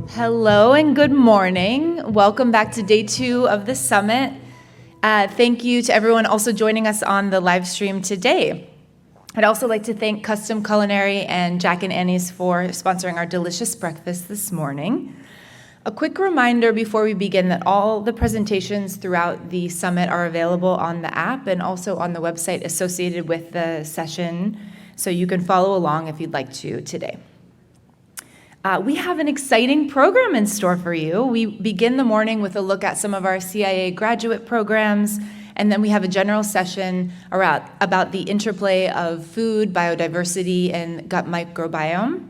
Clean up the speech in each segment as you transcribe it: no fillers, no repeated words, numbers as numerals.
Hello and good morning. Welcome back to day 2 of the summit. Thank you to everyone also joining us on the live stream today. I'd also like to thank Custom Culinary and Jack and Annie's for sponsoring our delicious breakfast this morning. A quick reminder before we begin that all the presentations throughout the summit are available on the app and also on the website associated with the session, so you can follow along if you'd like to today. We have an exciting program in store for you. We begin the morning with a look at some of our CIA graduate programs, and then we have a general session about the interplay of food, biodiversity, and gut microbiome,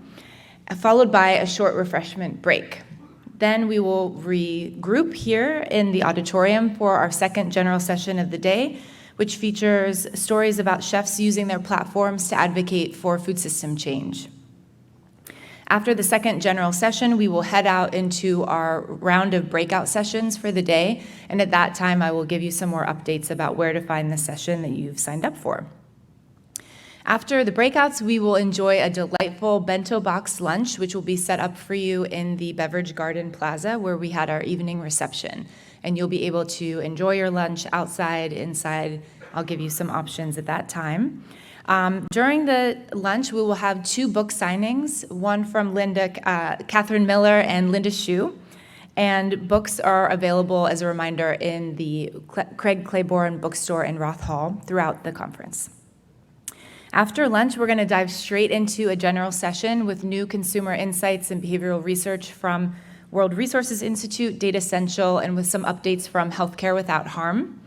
followed by a short refreshment break. Then we will regroup here in the auditorium for our second general session of the day, which features stories about chefs using their platforms to advocate for food system change. After the second general session, we will head out into our round of breakout sessions for the day, and at that time, I will give you some more updates about where to find the session that you've signed up for. After the breakouts, we will enjoy a delightful bento box lunch, which will be set up for you in the Beverage Garden Plaza, where we had our evening reception, and you'll be able to enjoy your lunch outside, inside. I'll give you some options at that time. During the lunch, we will have 2 book signings, one from Catherine Miller and Linda Shue, and books are available as a reminder in the Craig Claiborne bookstore in Roth Hall throughout the conference. After lunch, we're going to dive straight into a general session with new consumer insights and behavioral research from World Resources Institute, Data Central, and with some updates from Healthcare Without Harm.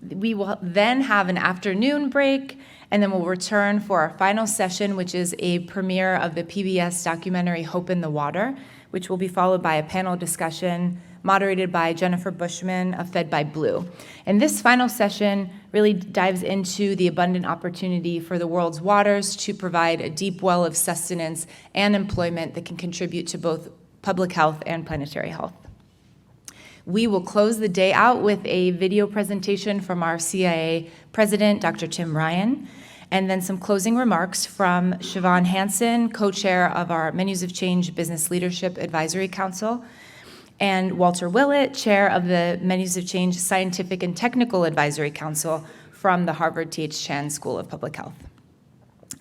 We will then have an afternoon break, and then we'll return for our final session, which is a premiere of the PBS documentary Hope in the Water, which will be followed by a panel discussion moderated by Jennifer Bushman of Fed by Blue. And this final session really dives into the abundant opportunity for the world's waters to provide a deep well of sustenance and employment that can contribute to both public health and planetary health. We will close the day out with a video presentation from our CIA president, Dr. Tim Ryan, and then some closing remarks from Siobhan Hansen, co-chair of our Menus of Change Business Leadership Advisory Council, and Walter Willett, chair of the Menus of Change Scientific and Technical Advisory Council from the Harvard T.H. Chan School of Public Health.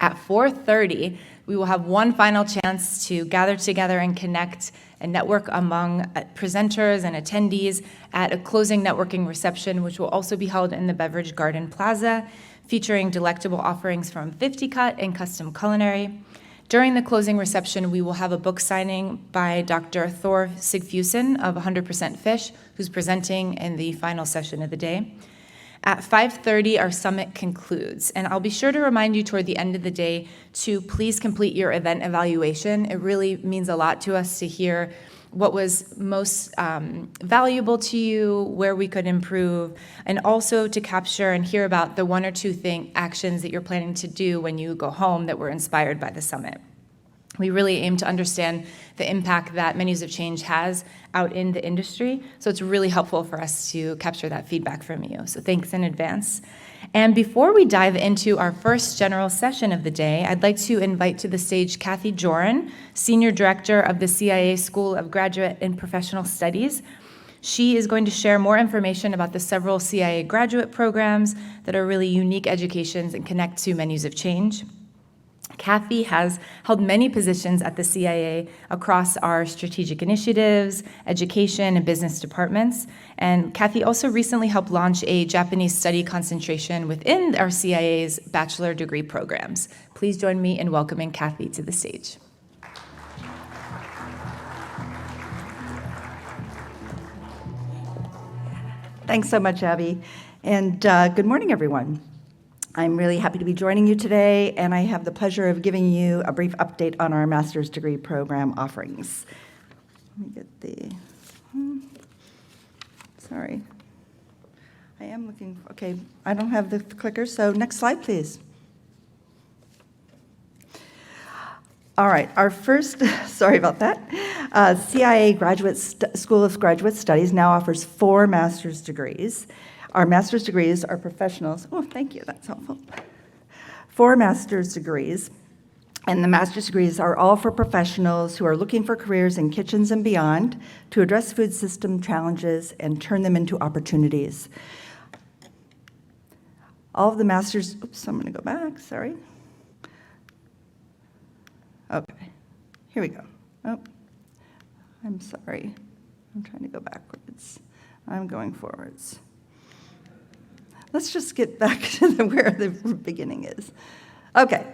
At 4:30, we will have one final chance to gather together and connect and network among presenters and attendees at a closing networking reception, which will also be held in the Beverage Garden Plaza, featuring delectable offerings from 50 Cut and Custom Culinary. During the closing reception, we will have a book signing by Dr. Thor Sigfusen of 100% Fish, who's presenting in the final session of the day. At 5:30, our summit concludes, and I'll be sure to remind you toward the end of the day to please complete your event evaluation. It really means a lot to us to hear what was most valuable to you, where we could improve, and also to capture and hear about the 1 or 2 actions that you're planning to do when you go home that were inspired by the summit. We really aim to understand the impact that Menus of Change has out in the industry, so it's really helpful for us to capture that feedback from you. So thanks in advance. And before we dive into our first general session of the day, I'd like to invite to the stage Kathy Joran, Senior Director of the CIA School of Graduate and Professional Studies. She is going to share more information about the several CIA graduate programs that are really unique educations and connect to Menus of Change. Kathy has held many positions at the CIA across our strategic initiatives, education, and business departments. And Kathy also recently helped launch a Japanese study concentration within our CIA's bachelor degree programs. Please join me in welcoming Kathy to the stage. Thanks so much, Abby. And good morning, everyone. I'm really happy to be joining you today, and I have the pleasure of giving you a brief update on our master's degree program offerings. Let me get the, sorry. I am looking, okay, I don't have the clicker, so next slide, please. All right, our first, sorry about that. CIA School of Graduate Studies now offers 4 master's degrees. Our master's degrees are professionals. Oh, thank you, that's helpful. 4 master's degrees And the master's degrees are all for professionals who are looking for careers in kitchens and beyond to address food system challenges and turn them into opportunities. All of the master's, oops, I'm going to go back, sorry. Okay, here we go. Oh, I'm sorry. I'm trying to go backwards. I'm going forwards. Let's just get back to where the beginning is. Okay.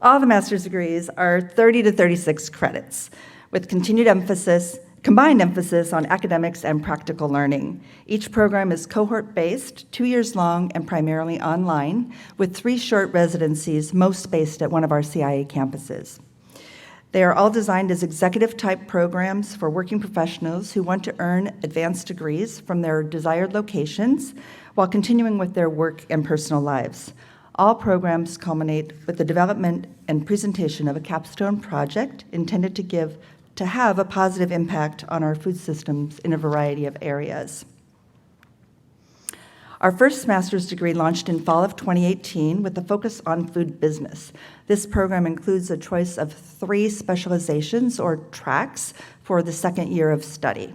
All the master's degrees are 30 to 36 credits, with combined emphasis on academics and practical learning. Each program is cohort-based, 2 years long, and primarily online, with 3 short residencies, most based at one of our CIA campuses. They are all designed as executive-type programs for working professionals who want to earn advanced degrees from their desired locations while continuing with their work and personal lives. All programs culminate with the development and presentation of a capstone project intended to have a positive impact on our food systems in a variety of areas. Our first master's degree launched in fall of 2018 with a focus on food business. This program includes a choice of 3 specializations or tracks for the second year of study.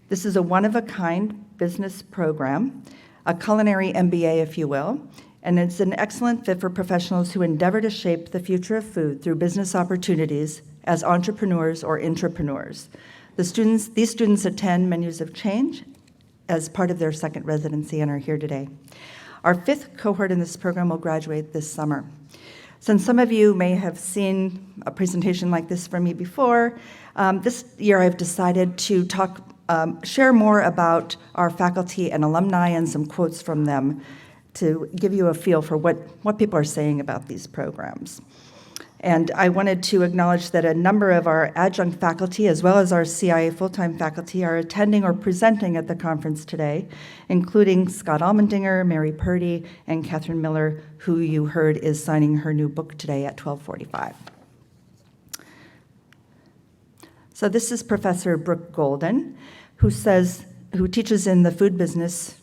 This is a one-of-a-kind business program, a culinary MBA, if you will, and it's an excellent fit for professionals who endeavor to shape the future of food through business opportunities as entrepreneurs or intrapreneurs. These students attend Menus of Change as part of their second residency and are here today. Our 5th cohort in this program will graduate this summer. Since some of you may have seen a presentation like this from me before, this year I've decided to share more about our faculty and alumni and some quotes from them to give you a feel for what people are saying about these programs. And I wanted to acknowledge that a number of our adjunct faculty, as well as our CIA full-time faculty, are attending or presenting at the conference today, including Scott Almendinger, Mary Purdy, and Catherine Miller, who you heard is signing her new book today at 12:45. So this is Professor Brooke Golden, who teaches in the food business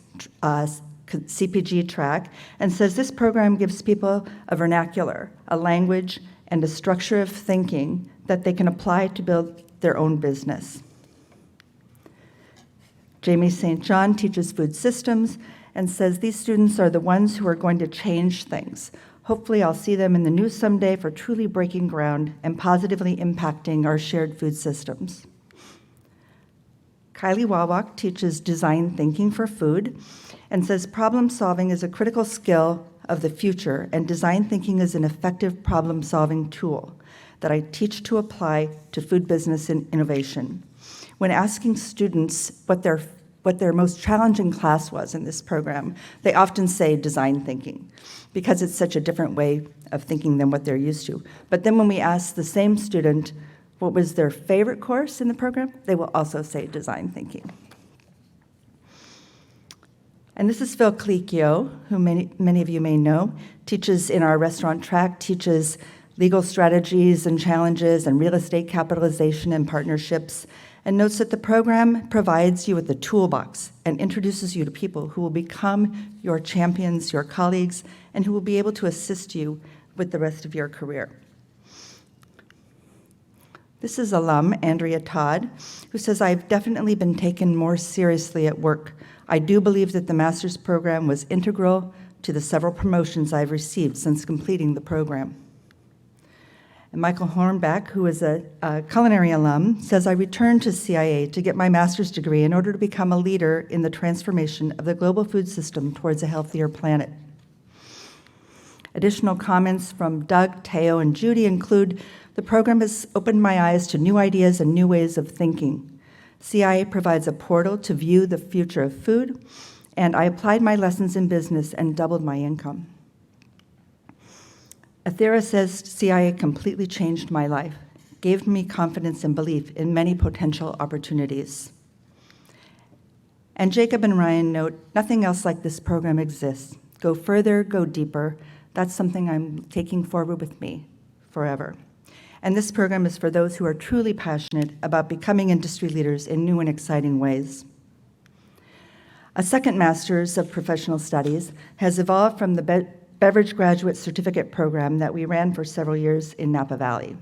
CPG track, and says this program gives people a vernacular, a language, and a structure of thinking that they can apply to build their own business. Jamie St. John teaches food systems and says these students are the ones who are going to change things. Hopefully I'll see them in the news someday for truly breaking ground and positively impacting our shared food systems. Kylie Wawak teaches design thinking for food and says problem solving is a critical skill of the future, and design thinking is an effective problem-solving tool that I teach to apply to food business and innovation. When asking students what their most challenging class was in this program, they often say design thinking, because it's such a different way of thinking than what they're used to. But then when we ask the same student what was their favorite course in the program, they will also say design thinking. And this is Phil Colicchio, who many of you may know, teaches in our restaurant track, teaches legal strategies and challenges and real estate capitalization and partnerships, and notes that the program provides you with a toolbox and introduces you to people who will become your champions, your colleagues, and who will be able to assist you with the rest of your career. This is alum Andrea Todd, who says, I've definitely been taken more seriously at work. I do believe that the master's program was integral to the several promotions I've received since completing the program. And Michael Hornback, who is a culinary alum, says, I returned to CIA to get my master's degree in order to become a leader in the transformation of the global food system towards a healthier planet. Additional comments from Doug, Teo, and Judy include, the program has opened my eyes to new ideas and new ways of thinking. CIA provides a portal to view the future of food, and I applied my lessons in business and doubled my income. Athera says CIA completely changed my life, gave me confidence and belief in many potential opportunities. And Jacob and Ryan note, nothing else like this program exists. Go further, go deeper. That's something I'm taking forward with me forever. And this program is for those who are truly passionate about becoming industry leaders in new and exciting ways. A second Master's of Professional Studies has evolved from the beverage graduate certificate program that we ran for several years in Napa Valley.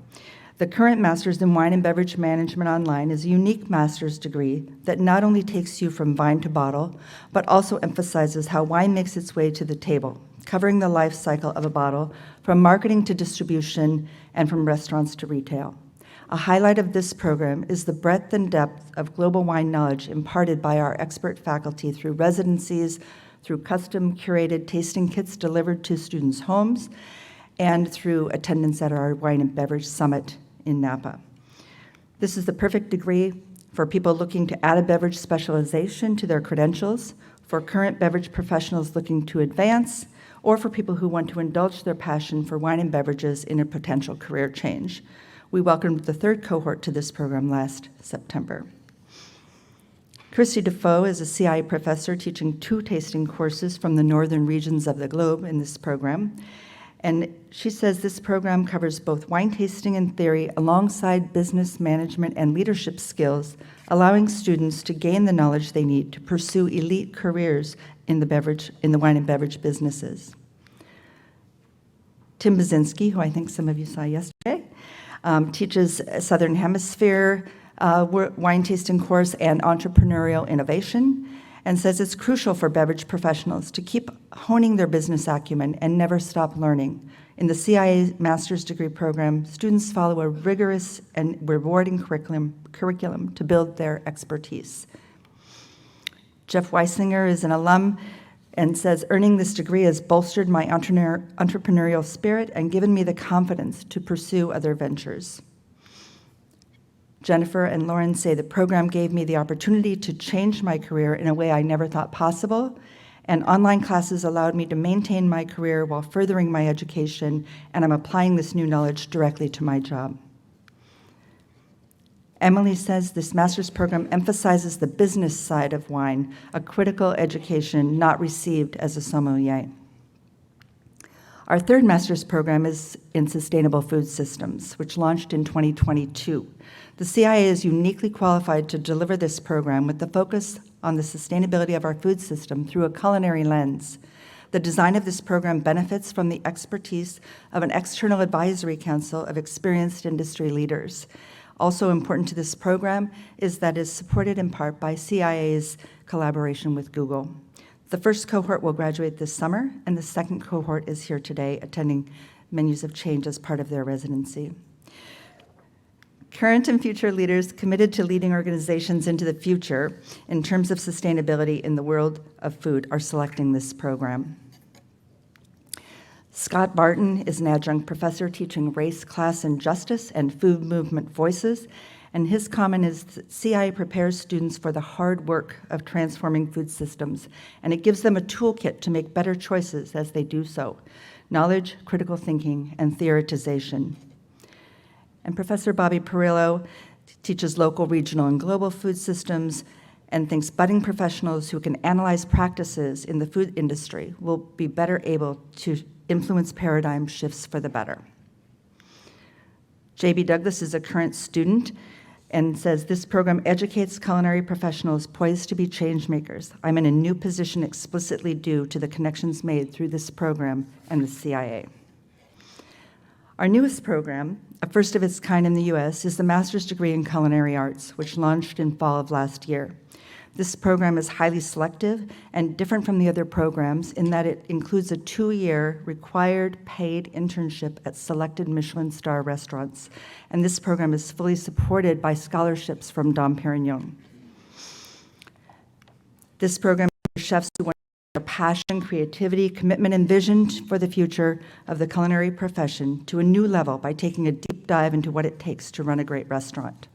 The current Master's in Wine and Beverage Management Online is a unique master's degree that not only takes you from vine to bottle, but also emphasizes how wine makes its way to the table, covering the life cycle of a bottle from marketing to distribution and from restaurants to retail. A highlight of this program is the breadth and depth of global wine knowledge imparted by our expert faculty through residencies, through custom curated tasting kits delivered to students' homes, and through attendance at our Wine and Beverage Summit in Napa. This is the perfect degree for people looking to add a beverage specialization to their credentials, for current beverage professionals looking to advance, or for people who want to indulge their passion for wine and beverages in a potential career change. We welcomed the third cohort to this program last September. Christy Defoe is a CI professor teaching 2 tasting courses from the northern regions of the globe in this program. And she says this program covers both wine tasting and theory alongside business management and leadership skills, allowing students to gain the knowledge they need to pursue elite careers in the wine and beverage businesses. Tim Bazinski, who I think some of you saw yesterday, teaches a Southern Hemisphere wine tasting course and entrepreneurial innovation, and says it's crucial for beverage professionals to keep honing their business acumen and never stop learning. In the CIA master's degree program, students follow a rigorous and rewarding curriculum to build their expertise. Jeff Weisinger is an alum and says, earning this degree has bolstered my entrepreneurial spirit and given me the confidence to pursue other ventures. Jennifer and Lauren say the program gave me the opportunity to change my career in a way I never thought possible, and online classes allowed me to maintain my career while furthering my education, and I'm applying this new knowledge directly to my job. Emily says this master's program emphasizes the business side of wine, a critical education not received as a sommelier. Our third master's program is in sustainable food systems, which launched in 2022. The CIA is uniquely qualified to deliver this program with the focus on the sustainability of our food system through a culinary lens. The design of this program benefits from the expertise of an external advisory council of experienced industry leaders. Also important to this program is that it is supported in part by CIA's collaboration with Google. The first cohort will graduate this summer, and the second cohort is here today, attending Menus of Change as part of their residency. Current and future leaders committed to leading organizations into the future in terms of sustainability in the world of food are selecting this program. Scott Barton is an adjunct professor teaching race, class, and justice and food movement voices, and his comment is that CI prepares students for the hard work of transforming food systems, and it gives them a toolkit to make better choices as they do so: knowledge, critical thinking, and theoretization. And Professor Bobby Perillo teaches local, regional, and global food systems and thinks budding professionals who can analyze practices in the food industry will be better able to influence paradigm shifts for the better. J.B. Douglas is a current student and says this program educates culinary professionals poised to be change makers. I'm in a new position explicitly due to the connections made through this program and the CIA. Our newest program, a first of its kind in the US, is the Master's Degree in Culinary Arts, which launched in fall of last year. This program is highly selective and different from the other programs in that it includes a 2-year required paid internship at selected Michelin star restaurants, and this program is fully supported by scholarships from Dom Perignon. This program is for chefs who want their passion, creativity, commitment, and vision for the future of the culinary profession to a new level by taking a deep dive into what it takes to run a great restaurant.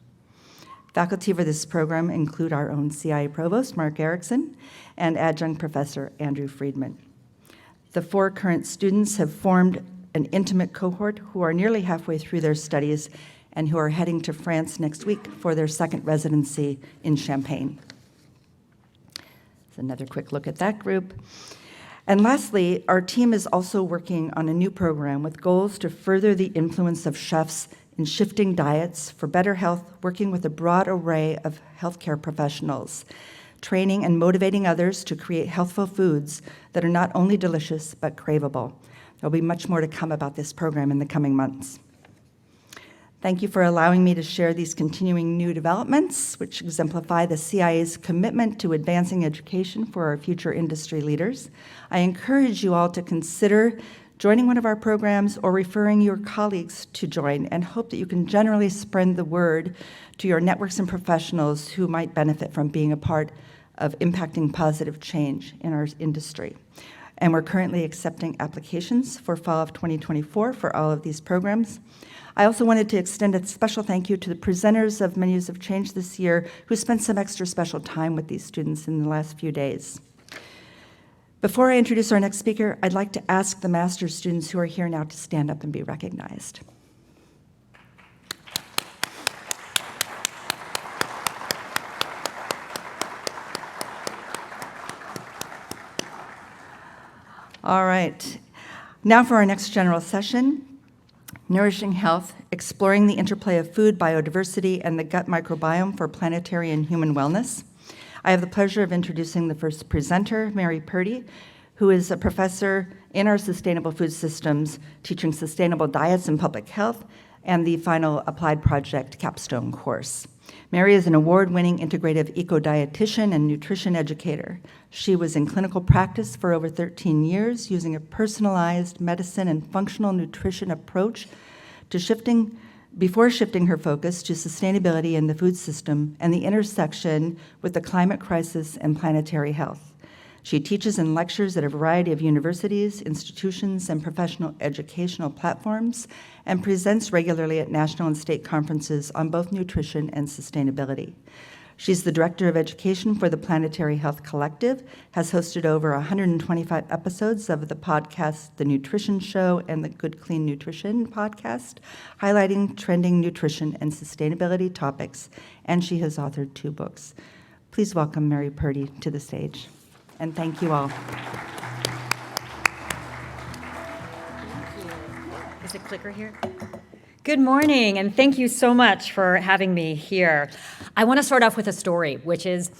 Faculty for this program include our own CIA Provost, Mark Erickson, and Adjunct Professor Andrew Friedman. The 4 current students have formed an intimate cohort who are nearly halfway through their studies and who are heading to France next week for their second residency in Champagne. That's another quick look at that group. And lastly, our team is also working on a new program with goals to further the influence of chefs in shifting diets for better health, working with a broad array of healthcare professionals, training and motivating others to create healthful foods that are not only delicious but craveable. There'll be much more to come about this program in the coming months. Thank you for allowing me to share these continuing new developments, which exemplify the CIA's commitment to advancing education for our future industry leaders. I encourage you all to consider joining one of our programs or referring your colleagues to join, and hope that you can generally spread the word to your networks and professionals who might benefit from being a part of impacting positive change in our industry. And we're currently accepting applications for fall of 2024 for all of these programs. I also wanted to extend a special thank you to the presenters of Menus of Change this year who spent some extra special time with these students in the last few days. Before I introduce our next speaker, I'd like to ask the master's students who are here now to stand up and be recognized. All right, now for our next general session, Nourishing Health, Exploring the Interplay of Food, Biodiversity, and the Gut Microbiome for Planetary and Human Wellness. I have the pleasure of introducing the first presenter, Mary Purdy, who is a professor in our Sustainable Food Systems, teaching sustainable diets and public health, and the final Applied Project capstone course. Mary is an award-winning integrative eco-dietitian and nutrition educator. She was in clinical practice for over 13 years, using a personalized medicine and functional nutrition approach before shifting her focus to sustainability in the food system and the intersection with the climate crisis and planetary health. She teaches and lectures at a variety of universities, institutions, and professional educational platforms, and presents regularly at national and state conferences on both nutrition and sustainability. She's the Director of Education for the Planetary Health Collective, has hosted over 125 episodes of the podcast The Nutrition Show and the Good Clean Nutrition podcast, highlighting trending nutrition and sustainability topics, and she has authored 2 books. Please welcome Mary Purdy to the stage. And thank you all. Is it clicker here? Good morning, and thank you so much for having me here. I want to start off with a story, which is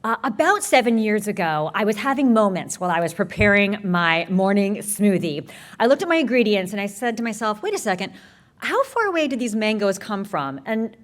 about 7 years ago, I was having moments while I was preparing my morning smoothie. I looked at my ingredients and I said to myself, wait a second, how far away did these mangoes come from? And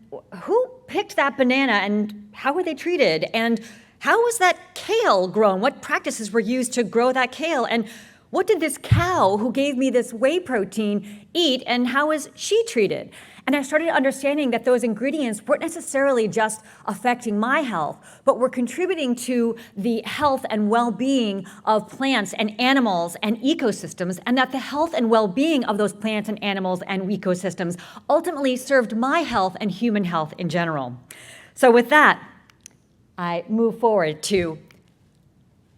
who picked that banana and how were they treated? And how was that kale grown? What practices were used to grow that kale? And what did this cow who gave me this whey protein eat, and how was she treated? And I started understanding that those ingredients weren't necessarily just affecting my health, but were contributing to the health and well-being of plants and animals and ecosystems, and that the health and well-being of those plants and animals and ecosystems ultimately served my health and human health in general. So with that, I move forward to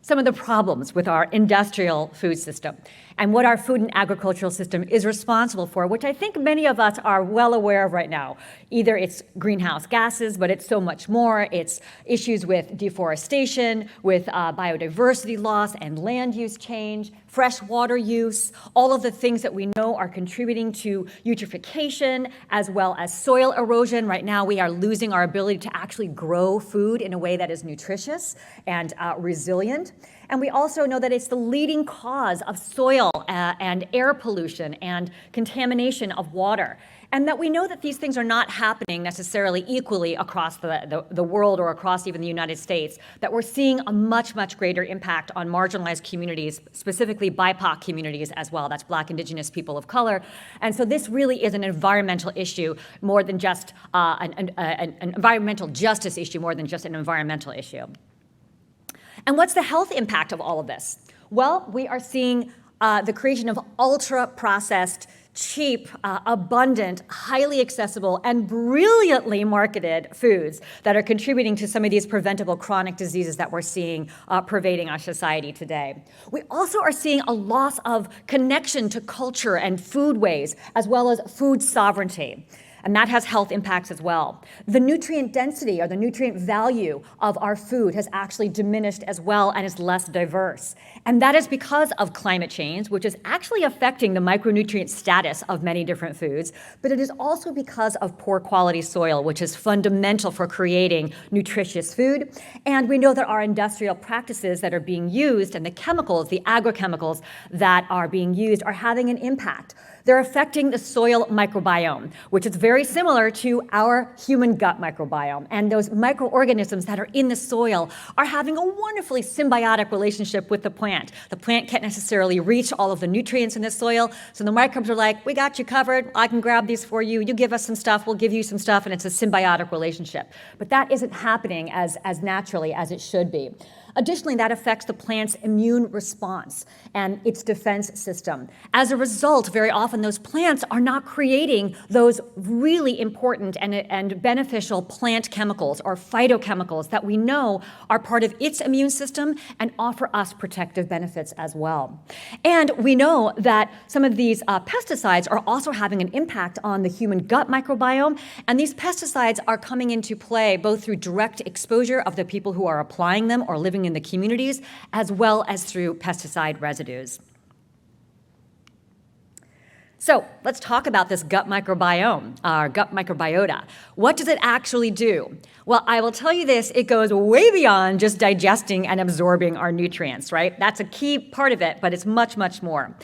some of the problems with our industrial food system and what our food and agricultural system is responsible for, which I think many of us are well aware of right now. Either it's greenhouse gases, but it's so much more. It's issues with deforestation, with biodiversity loss and land use change, fresh water use, all of the things that we know are contributing to eutrophication, as well as soil erosion. Right now, we are losing our ability to actually grow food in a way that is nutritious and resilient. And we also know that it's the leading cause of soil and air pollution and contamination of water. And that we know that these things are not happening necessarily equally across the world or across even the United States, that we're seeing a much, much greater impact on marginalized communities, specifically BIPOC communities as well. That's Black, Indigenous, people of color. And so this really is an environmental issue more than just an environmental justice issue, more than just an environmental issue. And what's the health impact of all of this? Well, we are seeing the creation of ultra-processed, cheap, abundant, highly accessible, and brilliantly marketed foods that are contributing to some of these preventable chronic diseases that we're seeing pervading our society today. We also are seeing a loss of connection to culture and foodways, as well as food sovereignty. and that has health impacts as well. The nutrient density or the nutrient value of our food has actually diminished as well and is less diverse. And that is because of climate change, which is actually affecting the micronutrient status of many different foods, but it is also because of poor quality soil, which is fundamental for creating nutritious food. And we know that our industrial practices that are being used and the chemicals, the agrochemicals that are being used are having an impact. They're affecting the soil microbiome, which is very similar to our human gut microbiome. And those microorganisms that are in the soil are having a wonderfully symbiotic relationship with the plant. The plant can't necessarily reach all of the nutrients in the soil, so the microbes are like, we got you covered, I can grab these for you, you give us some stuff, we'll give you some stuff, and it's a symbiotic relationship. But that isn't happening as naturally as it should be. Additionally, that affects the plant's immune response and its defense system. As a result, very often those plants are not creating those really important and beneficial plant chemicals or phytochemicals that we know are part of its immune system and offer us protective benefits as well. And we know that some of these pesticides are also having an impact on the human gut microbiome, and these pesticides are coming into play both through direct exposure of the people who are applying them or living in the communities, as well as through pesticide residues. So let's talk about this gut microbiome, our gut microbiota. What does it actually do? Well, I will tell you this, it goes way beyond just digesting and absorbing our nutrients, right? That's a key part of it, but it's much, much more.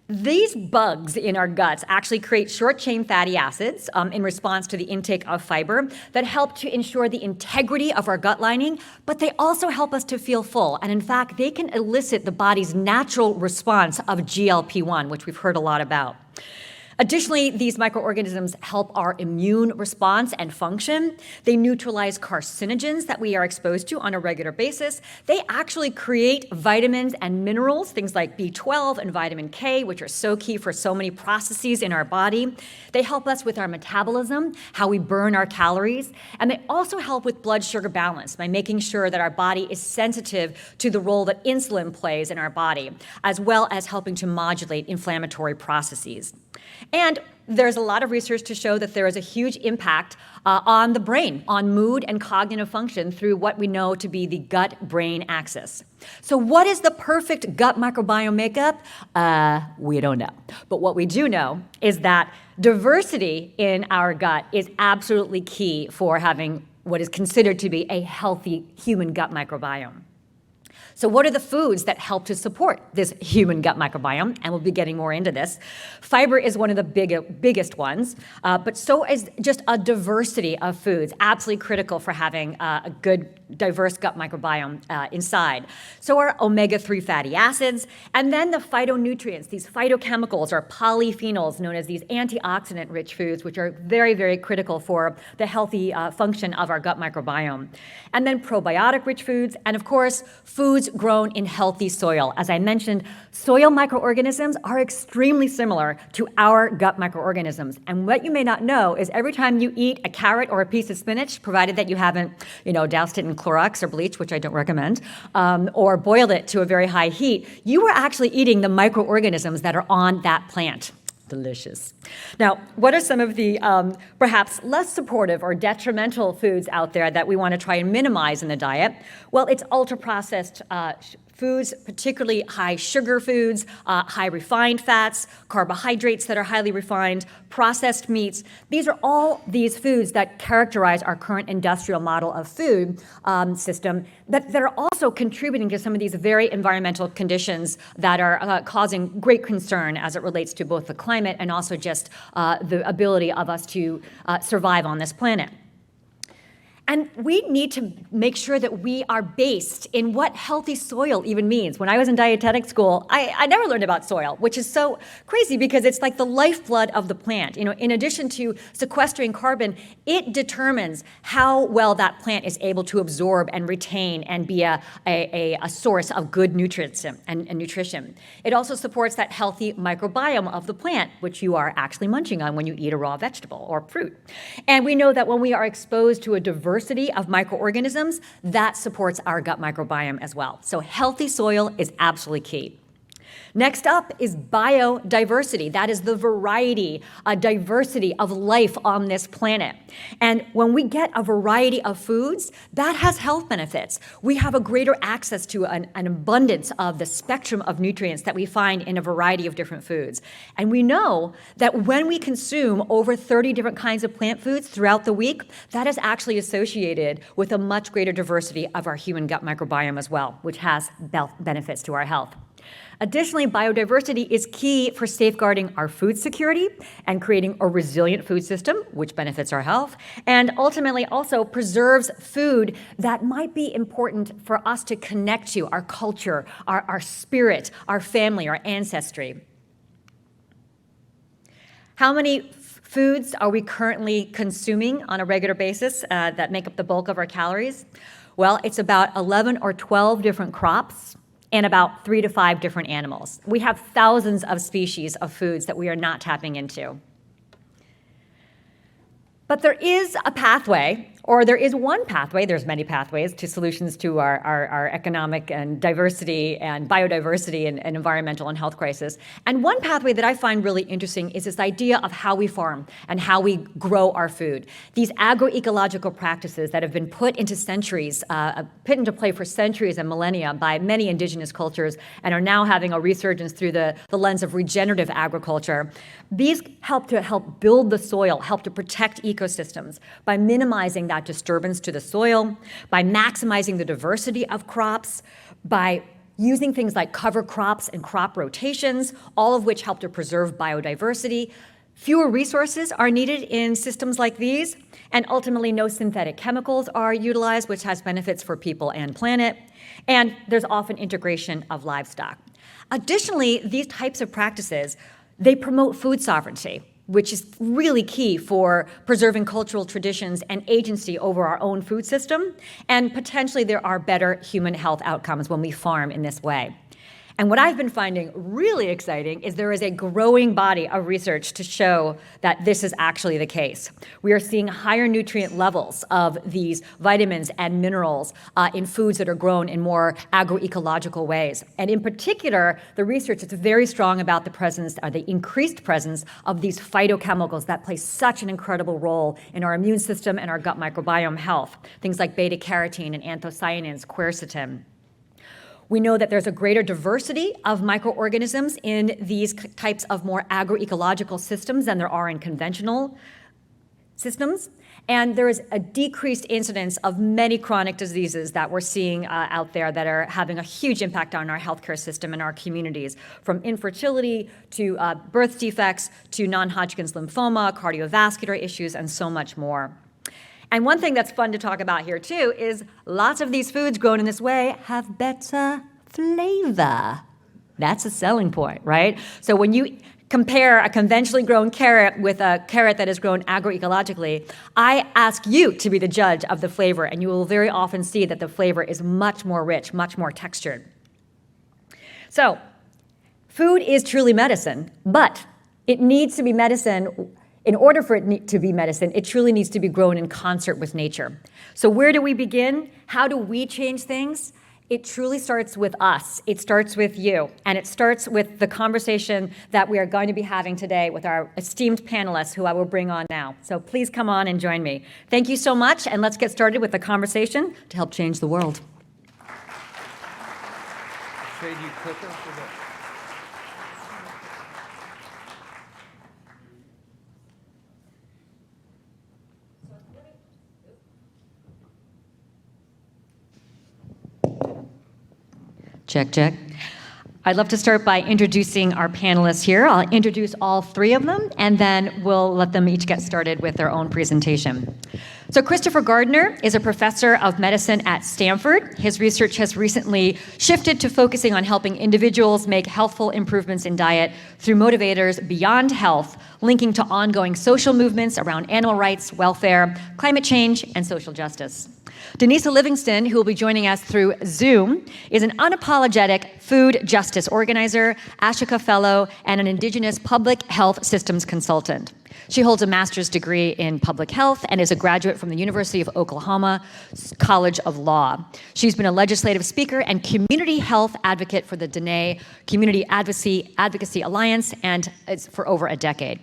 These bugs in our guts actually create short-chain fatty acids in response to the intake of fiber that help to ensure the integrity of our gut lining, but they also help us to feel full. And in fact, they can elicit the body's natural response of GLP-1, which we've heard a lot about. Additionally, these microorganisms help our immune response and function. They neutralize carcinogens that we are exposed to on a regular basis. They actually create vitamins and minerals, things like B12 and vitamin K, which are so key for so many processes in our body. They help us with our metabolism, how we burn our calories, and they also help with blood sugar balance by making sure that our body is sensitive to the role that insulin plays in our body, as well as helping to modulate inflammatory processes. And there's a lot of research to show that there is a huge impact on the brain, on mood and cognitive function through what we know to be the gut-brain axis. So what is the perfect gut microbiome makeup? We don't know. But what we do know is that diversity in our gut is absolutely key for having what is considered to be a healthy human gut microbiome. So what are the foods that help to support this human gut microbiome? And we'll be getting more into this. Fiber is one of the biggest ones, but so is just a diversity of foods, absolutely critical for having a good, diverse gut microbiome inside. So are omega-3 fatty acids, and then the phytonutrients, these phytochemicals or polyphenols, known as these antioxidant-rich foods, which are very, very critical for the healthy function of our gut microbiome. And then probiotic-rich foods, and of course, foods grown in healthy soil. As I mentioned, soil microorganisms are extremely similar to our gut microorganisms. And what you may not know is every time you eat a carrot or a piece of spinach, provided that you haven't, doused it in Clorox or bleach, which I don't recommend, or boiled it to a very high heat, you are actually eating the microorganisms that are on that plant. Delicious. Now, what are some of the perhaps less supportive or detrimental foods out there that we want to try and minimize in the diet? Well, it's ultra-processed foods, particularly high sugar foods, high refined fats, carbohydrates that are highly refined, processed meats. These are all these foods that characterize our current industrial model of food system that are also contributing to some of these very environmental conditions that are causing great concern as it relates to both the climate and also just the ability of us to survive on this planet. And we need to make sure that we are based in what healthy soil even means. When I was in dietetic school, I never learned about soil, which is so crazy because it's like the lifeblood of the plant. In addition to sequestering carbon, it determines how well that plant is able to absorb and retain and be a source of good nutrients and nutrition. It also supports that healthy microbiome of the plant, which you are actually munching on when you eat a raw vegetable or fruit. And we know that when we are exposed to a diversity of microorganisms, that supports our gut microbiome as well. So healthy soil is absolutely key. Next up is biodiversity. That is the variety, a diversity of life on this planet. And when we get a variety of foods, that has health benefits. We have a greater access to an abundance of the spectrum of nutrients that we find in a variety of different foods. And we know that when we consume over 30 different kinds of plant foods throughout the week, that is actually associated with a much greater diversity of our human gut microbiome as well, which has benefits to our health. Additionally, biodiversity is key for safeguarding our food security and creating a resilient food system, which benefits our health, and ultimately also preserves food that might be important for us to connect to, our culture, our spirit, our family, our ancestry. How many foods are we currently consuming on a regular basis that make up the bulk of our calories? Well, it's about 11 or 12 different crops and about 3 to 5 different animals. We have thousands of species of foods that we are not tapping into. But there is a pathway, or there is one pathway, there's many pathways to solutions to our economic and diversity and biodiversity and environmental and health crisis. And one pathway that I find really interesting is this idea of how we farm and how we grow our food. These agroecological practices that have been put into play for centuries and millennia by many indigenous cultures and are now having a resurgence through the lens of regenerative agriculture. These help build the soil, help to protect ecosystems by minimizing that disturbance to the soil, by maximizing the diversity of crops, by using things like cover crops and crop rotations, all of which help to preserve biodiversity. Fewer resources are needed in systems like these, and ultimately no synthetic chemicals are utilized, which has benefits for people and planet, and there's often integration of livestock. Additionally, these types of practices, they promote food sovereignty, which is really key for preserving cultural traditions and agency over our own food system. And potentially there are better human health outcomes when we farm in this way. And what I've been finding really exciting is there is a growing body of research to show that this is actually the case. We are seeing higher nutrient levels of these vitamins and minerals in foods that are grown in more agroecological ways. And in particular, the research is very strong about the increased presence of these phytochemicals that play such an incredible role in our immune system and our gut microbiome health. Things like beta-carotene and anthocyanins, quercetin. We know that there's a greater diversity of microorganisms in these types of more agroecological systems than there are in conventional systems. And there is a decreased incidence of many chronic diseases that we're seeing out there that are having a huge impact on our healthcare system and our communities, from infertility to birth defects to non-Hodgkin's lymphoma, cardiovascular issues, and so much more. And one thing that's fun to talk about here too is lots of these foods grown in this way have better flavor. That's a selling point, right? So when you compare a conventionally grown carrot with a carrot that is grown agroecologically, I ask you to be the judge of the flavor, and you will very often see that the flavor is much more rich, much more textured. So food is truly medicine, but it needs to be medicine. In order for it to be medicine, it truly needs to be grown in concert with nature. So where do we begin? How do we change things? It truly starts with us. It starts with you. And it starts with the conversation that we are going to be having today with our esteemed panelists, who I will bring on now. So please come on and join me. Thank you so much, and let's get started with the conversation to help change the world. Trade you quicker for the... Check, check. I'd love to start by introducing our panelists here. I'll introduce all three of them, and then we'll let them each get started with their own presentation. So Christopher Gardner is a professor of medicine at Stanford. His research has recently shifted to focusing on helping individuals make healthful improvements in diet through motivators beyond health, linking to ongoing social movements around animal rights, welfare, climate change, and social justice. Denisa Livingston, who will be joining us through Zoom, is an unapologetic food justice organizer, Ashoka Fellow, and an Indigenous public health systems consultant. She holds a master's degree in public health and is a graduate from the University of Oklahoma College of Law. She's been a legislative speaker and community health advocate for the Dene Community Advocacy Alliance and for over a decade.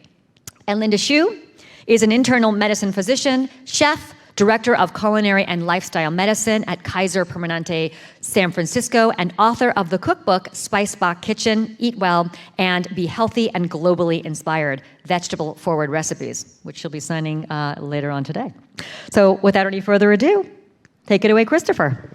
And Linda Hsu is an internal medicine physician, chef, director of culinary and lifestyle medicine at Kaiser Permanente San Francisco, and author of the cookbook Spicebox Kitchen, Eat Well, and Be Healthy and Globally Inspired, Vegetable Forward Recipes, which she'll be signing later on today. So without any further ado, take it away, Christopher.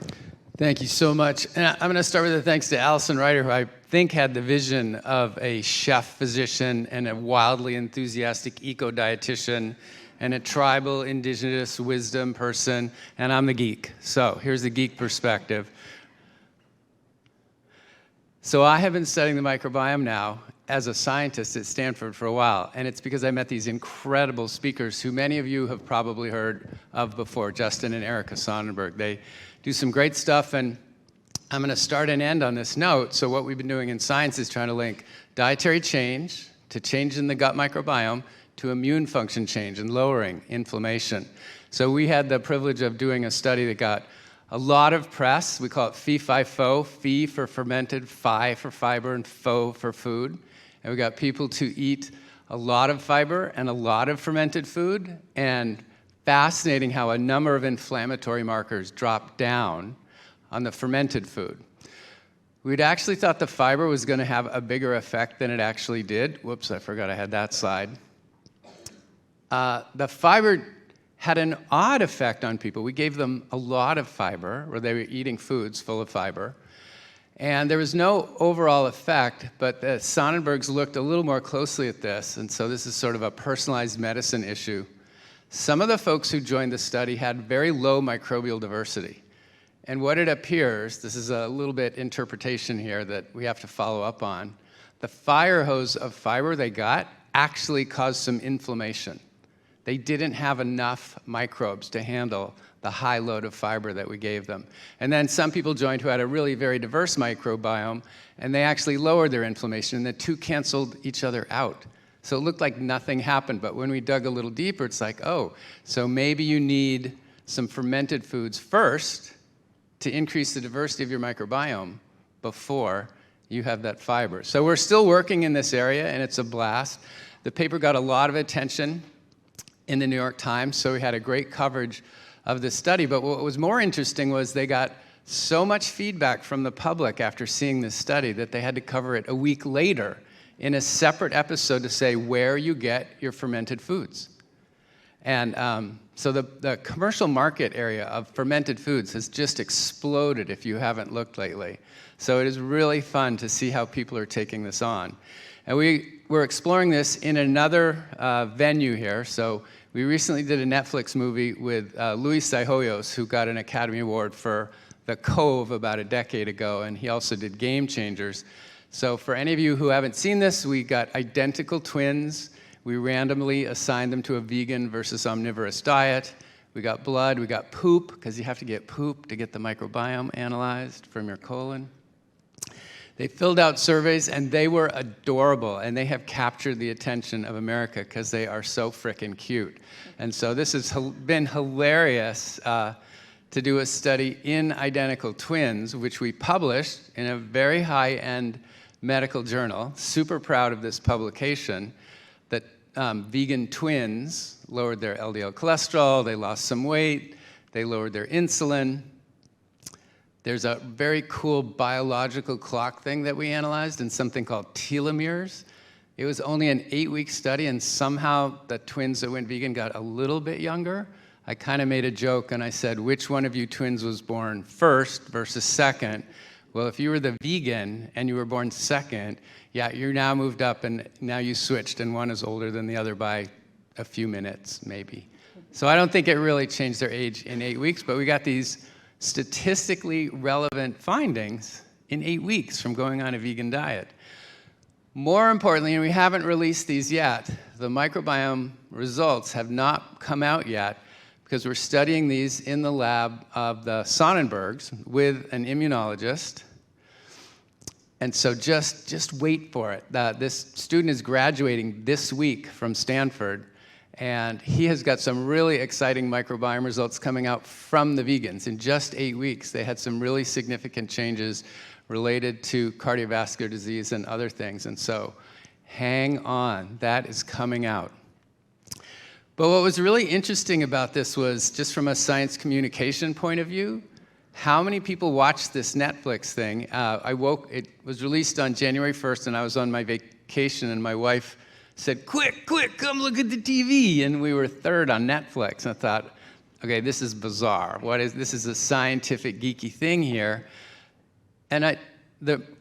Thank you so much. And I'm going to start with a thanks to Allison Ryder, who I think had the vision of a chef physician and a wildly enthusiastic eco-dietitian and a tribal indigenous wisdom person, and I'm the geek. So here's the geek perspective. So I have been studying the microbiome now as a scientist at Stanford for a while, and it's because I met these incredible speakers who many of you have probably heard of before, Justin and Erica Sonnenberg. They do some great stuff, and I'm going to start and end on this note. So what we've been doing in science is trying to link dietary change to change in the gut microbiome to immune function change and lowering inflammation. So we had the privilege of doing a study that got a lot of press. We call it Fee-Fi-Fo, Fee for fermented, Fi for fiber, and Fo for food. And we got people to eat a lot of fiber and a lot of fermented food, and fascinating how a number of inflammatory markers dropped down on the fermented food. We'd actually thought the fiber was going to have a bigger effect than it actually did. Whoops, I forgot I had that slide. The fiber had an odd effect on people. We gave them a lot of fiber, or they were eating foods full of fiber, and there was no overall effect, but the Sonnenbergs looked a little more closely at this, and so this is sort of a personalized medicine issue. Some of the folks who joined the study had very low microbial diversity, and what it appears, this is a little bit interpretation here that we have to follow up on, the fire hose of fiber they got actually caused some inflammation. They didn't have enough microbes to handle the high load of fiber that we gave them. And then some people joined who had a really very diverse microbiome, and they actually lowered their inflammation, and the two canceled each other out. So it looked like nothing happened, but when we dug a little deeper, it's like, oh, so maybe you need some fermented foods first to increase the diversity of your microbiome before you have that fiber. So we're still working in this area, and it's a blast. The paper got a lot of attention in the New York Times, so we had a great coverage of this study. But what was more interesting was they got so much feedback from the public after seeing this study that they had to cover it a week later in a separate episode to say where you get your fermented foods. And so the commercial market area of fermented foods has just exploded if you haven't looked lately. So it is really fun to see how people are taking this on. And we're exploring this in another venue here. So we recently did a Netflix movie with Luis Sejoyos, who got an Academy Award for The Cove about a decade ago, and he also did Game Changers. So for any of you who haven't seen this, we got identical twins. We randomly assigned them to a vegan versus omnivorous diet. We got blood, we got poop, because you have to get poop to get the microbiome analyzed from your colon. They filled out surveys, and they were adorable, and they have captured the attention of America because they are so frickin' cute. And so this has been hilarious to do a study in identical twins, which we published in a very high-end medical journal. Super proud of this publication, that vegan twins lowered their LDL cholesterol, they lost some weight, they lowered their insulin. There's a very cool biological clock thing that we analyzed in something called telomeres. It was only an 8-week study, and somehow the twins that went vegan got a little bit younger. I kind of made a joke, and I said, which one of you twins was born first versus second? Well, if you were the vegan and you were born second, yeah, you're now moved up, and now you switched, and one is older than the other by a few minutes, maybe. So I don't think it really changed their age in 8 weeks, but we got these statistically relevant findings in 8 weeks from going on a vegan diet. More importantly, and we haven't released these yet, the microbiome results have not come out yet because we're studying these in the lab of the Sonnenbergs with an immunologist. And so just wait for it. This student is graduating this week from Stanford, and he has got some really exciting microbiome results coming out from the vegans. In just 8 weeks, they had some really significant changes related to cardiovascular disease and other things. And so hang on, that is coming out. But what was really interesting about this was, just from a science communication point of view, how many people watched this Netflix thing? It was released on January 1st, and I was on my vacation, and my wife said, quick, come look at the TV. And we were third on Netflix. And I thought, okay, this is bizarre. This is a scientific, geeky thing here. And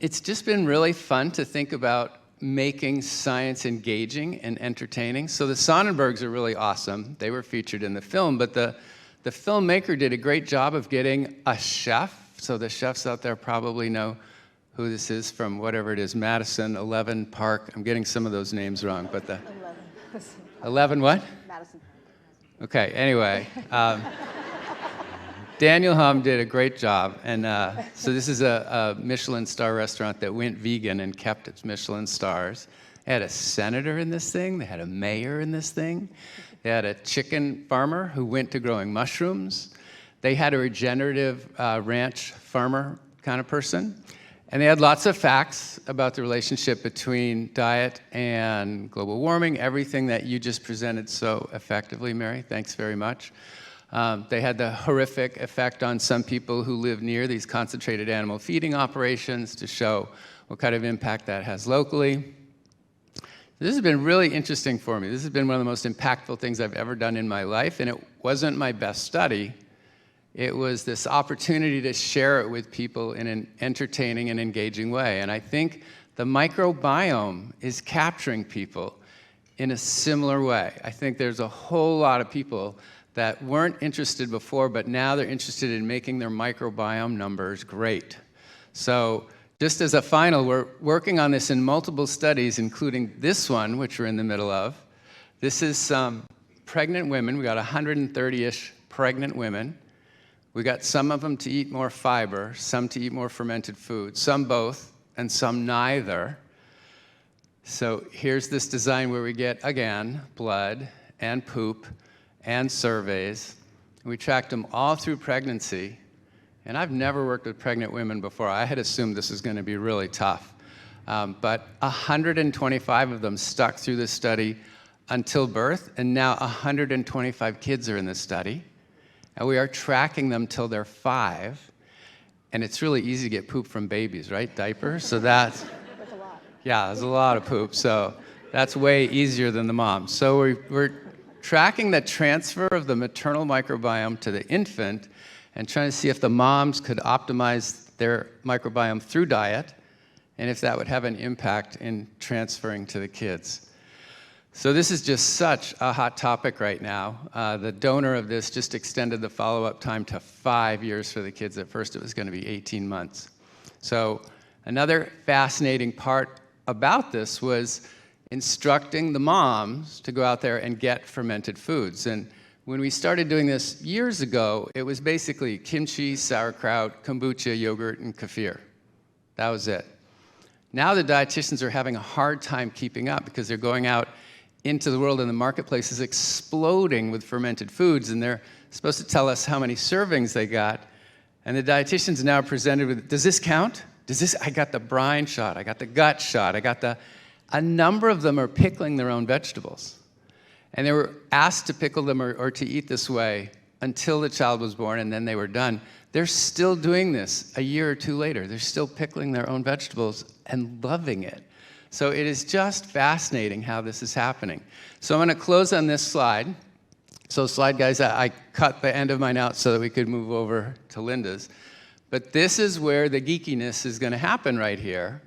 it's just been really fun to think about making science engaging and entertaining. So the Sonnenbergs are really awesome. They were featured in the film, but the filmmaker did a great job of getting a chef. So the chefs out there probably know who this is from, whatever it is, Madison 11 Park. I'm getting some of those names wrong, but 11 what? Madison. Okay, anyway. Daniel Hum did a great job. And so this is a Michelin star restaurant that went vegan and kept its Michelin stars. They had a senator in this thing. They had a mayor in this thing. They had a chicken farmer who went to growing mushrooms. They had a regenerative ranch farmer kind of person. And they had lots of facts about the relationship between diet and global warming, everything that you just presented so effectively, Mary. Thanks very much. They had the horrific effect on some people who live near these concentrated animal feeding operations to show what kind of impact that has locally. This has been really interesting for me. This has been one of the most impactful things I've ever done in my life, and it wasn't my best study. It was this opportunity to share it with people in an entertaining and engaging way. And I think the microbiome is capturing people in a similar way. I think there's a whole lot of people that weren't interested before, but now they're interested in making their microbiome numbers great. So just as a final, we're working on this in multiple studies, including this one, which we're in the middle of. This is some pregnant women. We got 130-ish pregnant women. We got some of them to eat more fiber, some to eat more fermented food, some both, and some neither. So here's this design where we get, again, blood and poop and surveys. We tracked them all through pregnancy. And I've never worked with pregnant women before. I had assumed this was going to be really tough. But 125 of them stuck through this study until birth, and now 125 kids are in this study. And we are tracking them till they're 5. And it's really easy to get poop from babies, right? Diapers. So that's a lot. Yeah, there's a lot of poop. So that's way easier than the mom. So we're tracking the transfer of the maternal microbiome to the infant and trying to see if the moms could optimize their microbiome through diet and if that would have an impact in transferring to the kids. So this is just such a hot topic right now. The donor of this just extended the follow-up time to 5 years for the kids. At first it was going to be 18 months. So another fascinating part about this was instructing the moms to go out there and get fermented foods. And when we started doing this years ago, it was basically kimchi, sauerkraut, kombucha, yogurt, and kefir. That was it. Now the dietitians are having a hard time keeping up because they're going out into the world and the marketplace is exploding with fermented foods, and they're supposed to tell us how many servings they got. And the dietitians now are presented with, does this count? I got the brine shot, I got the gut shot, a number of them are pickling their own vegetables. And they were asked to pickle them or to eat this way until the child was born, and then they were done. They're still doing this a year or two later. They're still pickling their own vegetables and loving it. So it is just fascinating how this is happening. So I'm going to close on this slide. So slide, guys, I cut the end of mine out so that we could move over to Linda's. But this is where the geekiness is going to happen right here.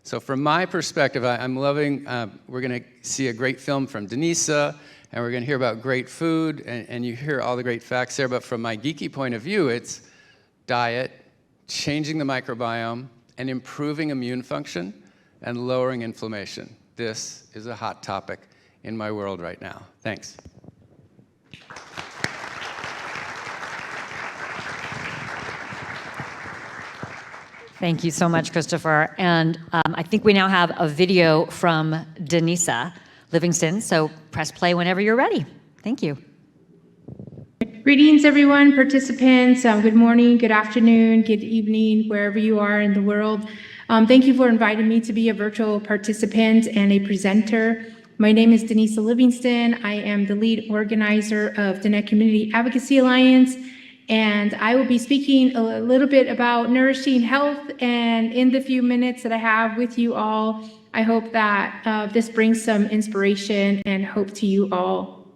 So from my perspective, I'm loving, we're going to see a great film from Denisa, and we're going to hear about great food, and you hear all the great facts there. But from my geeky point of view, it's diet, changing the microbiome, and improving immune function, and lowering inflammation. This is a hot topic in my world right now. Thanks. Thank you so much, Christopher. And I think we now have a video from Denisa Livingston, so press play whenever you're ready. Thank you. Greetings, everyone, participants. Good morning, good afternoon, good evening, wherever you are in the world. Thank you for inviting me to be a virtual participant and a presenter. My name is Denisa Livingston. I am the lead organizer of the Net Community Advocacy Alliance, and I will be speaking a little bit about nourishing health. And in the few minutes that I have with you all, I hope that this brings some inspiration and hope to you all.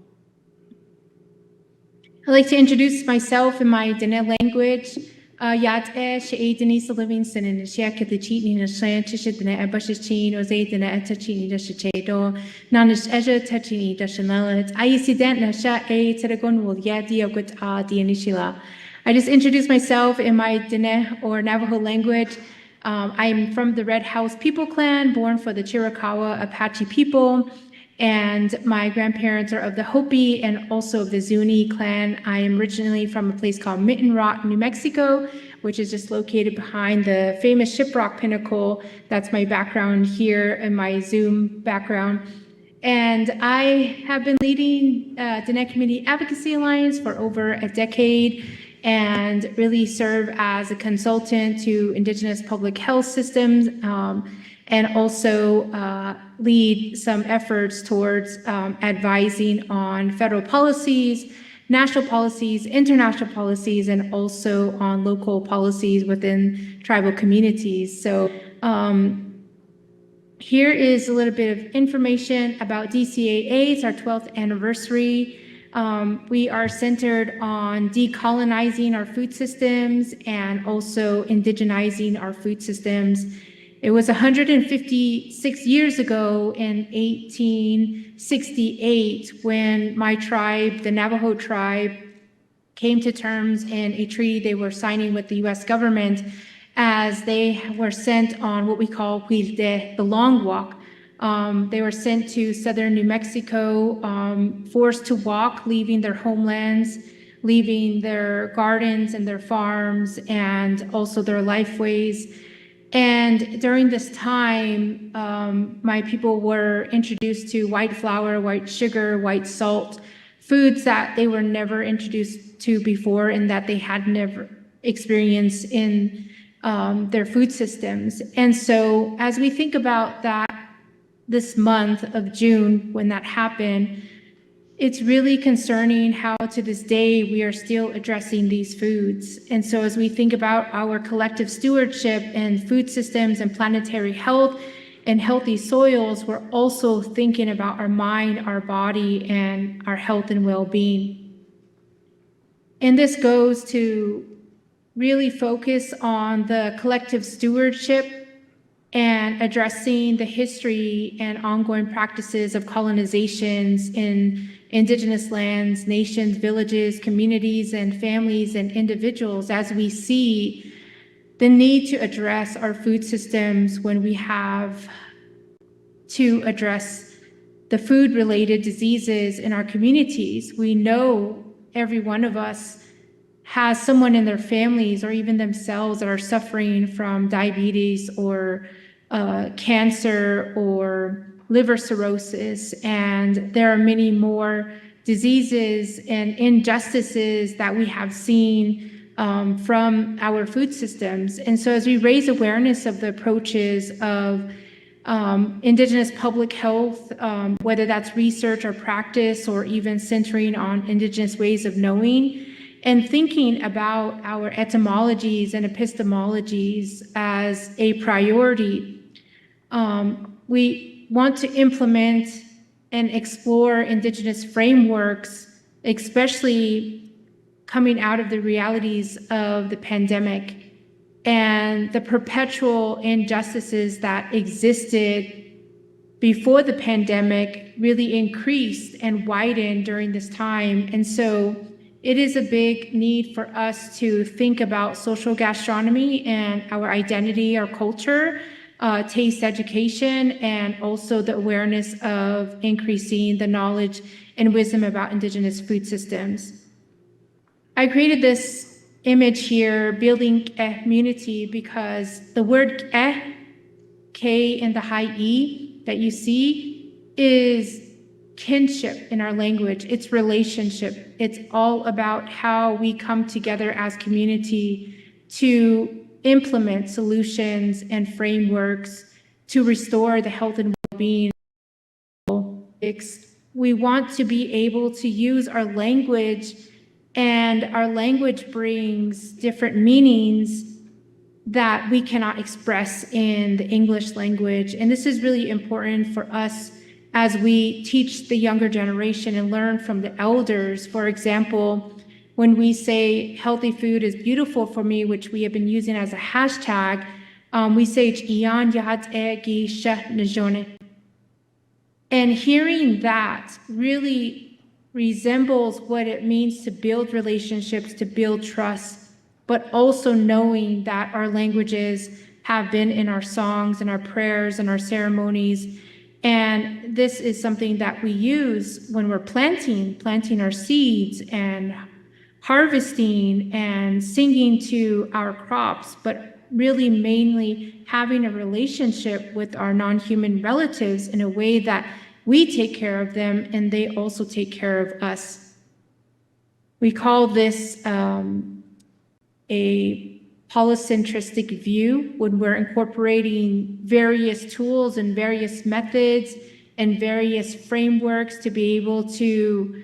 I'd like to introduce myself in my Dene language. Yat Denisa Livingston in the Shaka the Cheating and Scientist and Abashichin or Zaydana Tachini Dashachedo, Nanish Ezra Tachini Dashanelet. I see that Nasha A Teragon will Yadi of good the Inishila. I just introduced myself in my Dene or Navajo language. I'm from the Red House People Clan, born for the Chiricahua Apache people. And my grandparents are of the Hopi and also of the Zuni clan. I am originally from a place called Mitten Rock, New Mexico, which is just located behind the famous Shiprock Pinnacle. That's my background here and my Zoom background. And I have been leading the Net Community Advocacy Alliance for over a decade and really serve as a consultant to Indigenous public health systems and also lead some efforts towards advising on federal policies, national policies, international policies, and also on local policies within tribal communities. So here is a little bit of information about DCAA. It's our 12th anniversary. We are centered on decolonizing our food systems and also indigenizing our food systems. It was 156 years ago in 1868 when my tribe, the Navajo tribe, came to terms in a treaty they were signing with the US government as they were sent on what we call Huilde, the long walk. They were sent to southern New Mexico, forced to walk, leaving their homelands, leaving their gardens and their farms, and also their lifeways. And during this time, my people were introduced to white flour, white sugar, white salt, foods that they were never introduced to before and that they had never experienced in their food systems. And so as we think about that this month of June, when that happened, it's really concerning how to this day we are still addressing these foods. And so as we think about our collective stewardship and food systems and planetary health and healthy soils, we're also thinking about our mind, our body, and our health and well-being. And this goes to really focus on the collective stewardship and addressing the history and ongoing practices of colonizations in Indigenous lands, nations, villages, communities, and families and individuals as we see the need to address our food systems when we have to address the food-related diseases in our communities. We know every one of us has someone in their families or even themselves that are suffering from diabetes or cancer or liver cirrhosis, and there are many more diseases and injustices that we have seen from our food systems. And so as we raise awareness of the approaches of Indigenous public health, whether that's research or practice or even centering on Indigenous ways of knowing, and thinking about our etymologies and epistemologies as a priority, we want to implement and explore Indigenous frameworks, especially coming out of the realities of the pandemic and the perpetual injustices that existed before the pandemic really increased and widened during this time. And so it is a big need for us to think about social gastronomy and our identity, our culture, taste education, and also the awareness of increasing the knowledge and wisdom about Indigenous food systems. I created this image here, building a community, because the word K and the high E that you see is kinship in our language. It's relationship. It's all about how we come together as community to implement solutions and frameworks to restore the health and well-being. We want to be able to use our language, and our language brings different meanings that we cannot express in the English language. And this is really important for us as we teach the younger generation and learn from the elders. For example, when we say healthy food is beautiful for me, which we have been using as a hashtag, we say "Iyan yahat egi sheh nejone." And hearing that really resembles what it means to build relationships, to build trust, but also knowing that our languages have been in our songs and our prayers and our ceremonies. And this is something that we use when we're planting our seeds and harvesting and singing to our crops, but really mainly having a relationship with our non-human relatives in a way that we take care of them and they also take care of us. We call this a polycentristic view, when we're incorporating various tools and various methods and various frameworks to be able to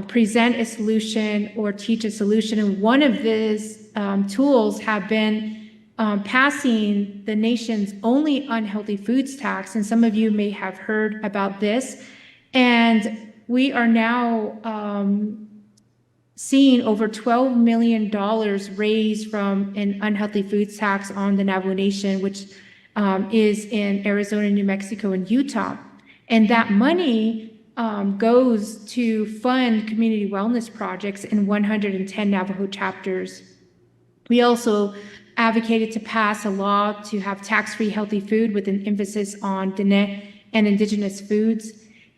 present a solution or teach a solution. And one of these tools have been passing the nation's only unhealthy foods tax. And some of you may have heard about this. And we are now seeing over $12 million raised from an unhealthy foods tax on the Navajo Nation, which is in Arizona, New Mexico, and Utah. And that money goes to fund community wellness projects in 110 Navajo chapters. We also advocated to pass a law to have tax-free healthy food with an emphasis on Dene and Indigenous foods.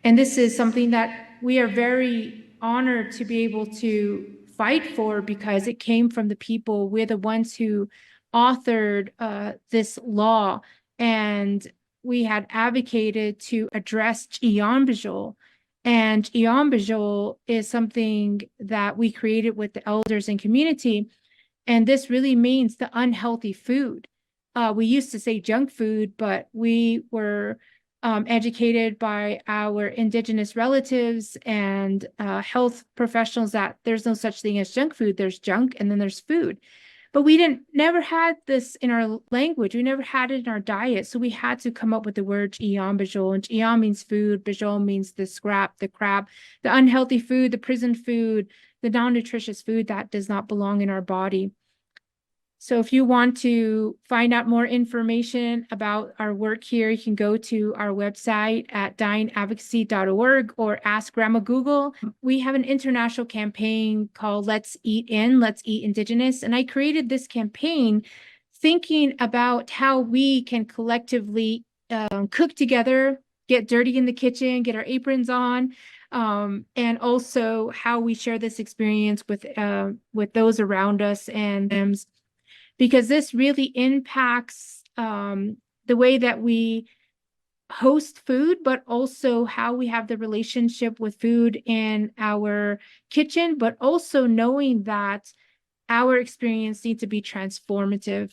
And this is something that we are very honored to be able to fight for, because it came from the people. We're the ones who authored this law, and we had advocated to address Iyambajol. And Iyambajol is something that we created with the elders and community. And this really means the unhealthy food. We used to say junk food, but we were educated by our Indigenous relatives and health professionals that there's no such thing as junk food. There's junk and then there's food. But we never had this in our language. We never had it in our diet. So we had to come up with the word Iyambajol. And Iyam means food. Bajol means the scrap, the crab, the unhealthy food, the prison food, the non-nutritious food that does not belong in our body. So if you want to find out more information about our work here, you can go to our website at dyingadvocacy.org or ask Grandma Google. We have an international campaign called Let's Eat In, Let's Eat Indigenous. And I created this campaign thinking about how we can collectively cook together, get dirty in the kitchen, get our aprons on, and also how we share this experience with those around us, and because this really impacts the way that we host food, but also how we have the relationship with food in our kitchen, but also knowing that our experience needs to be transformative.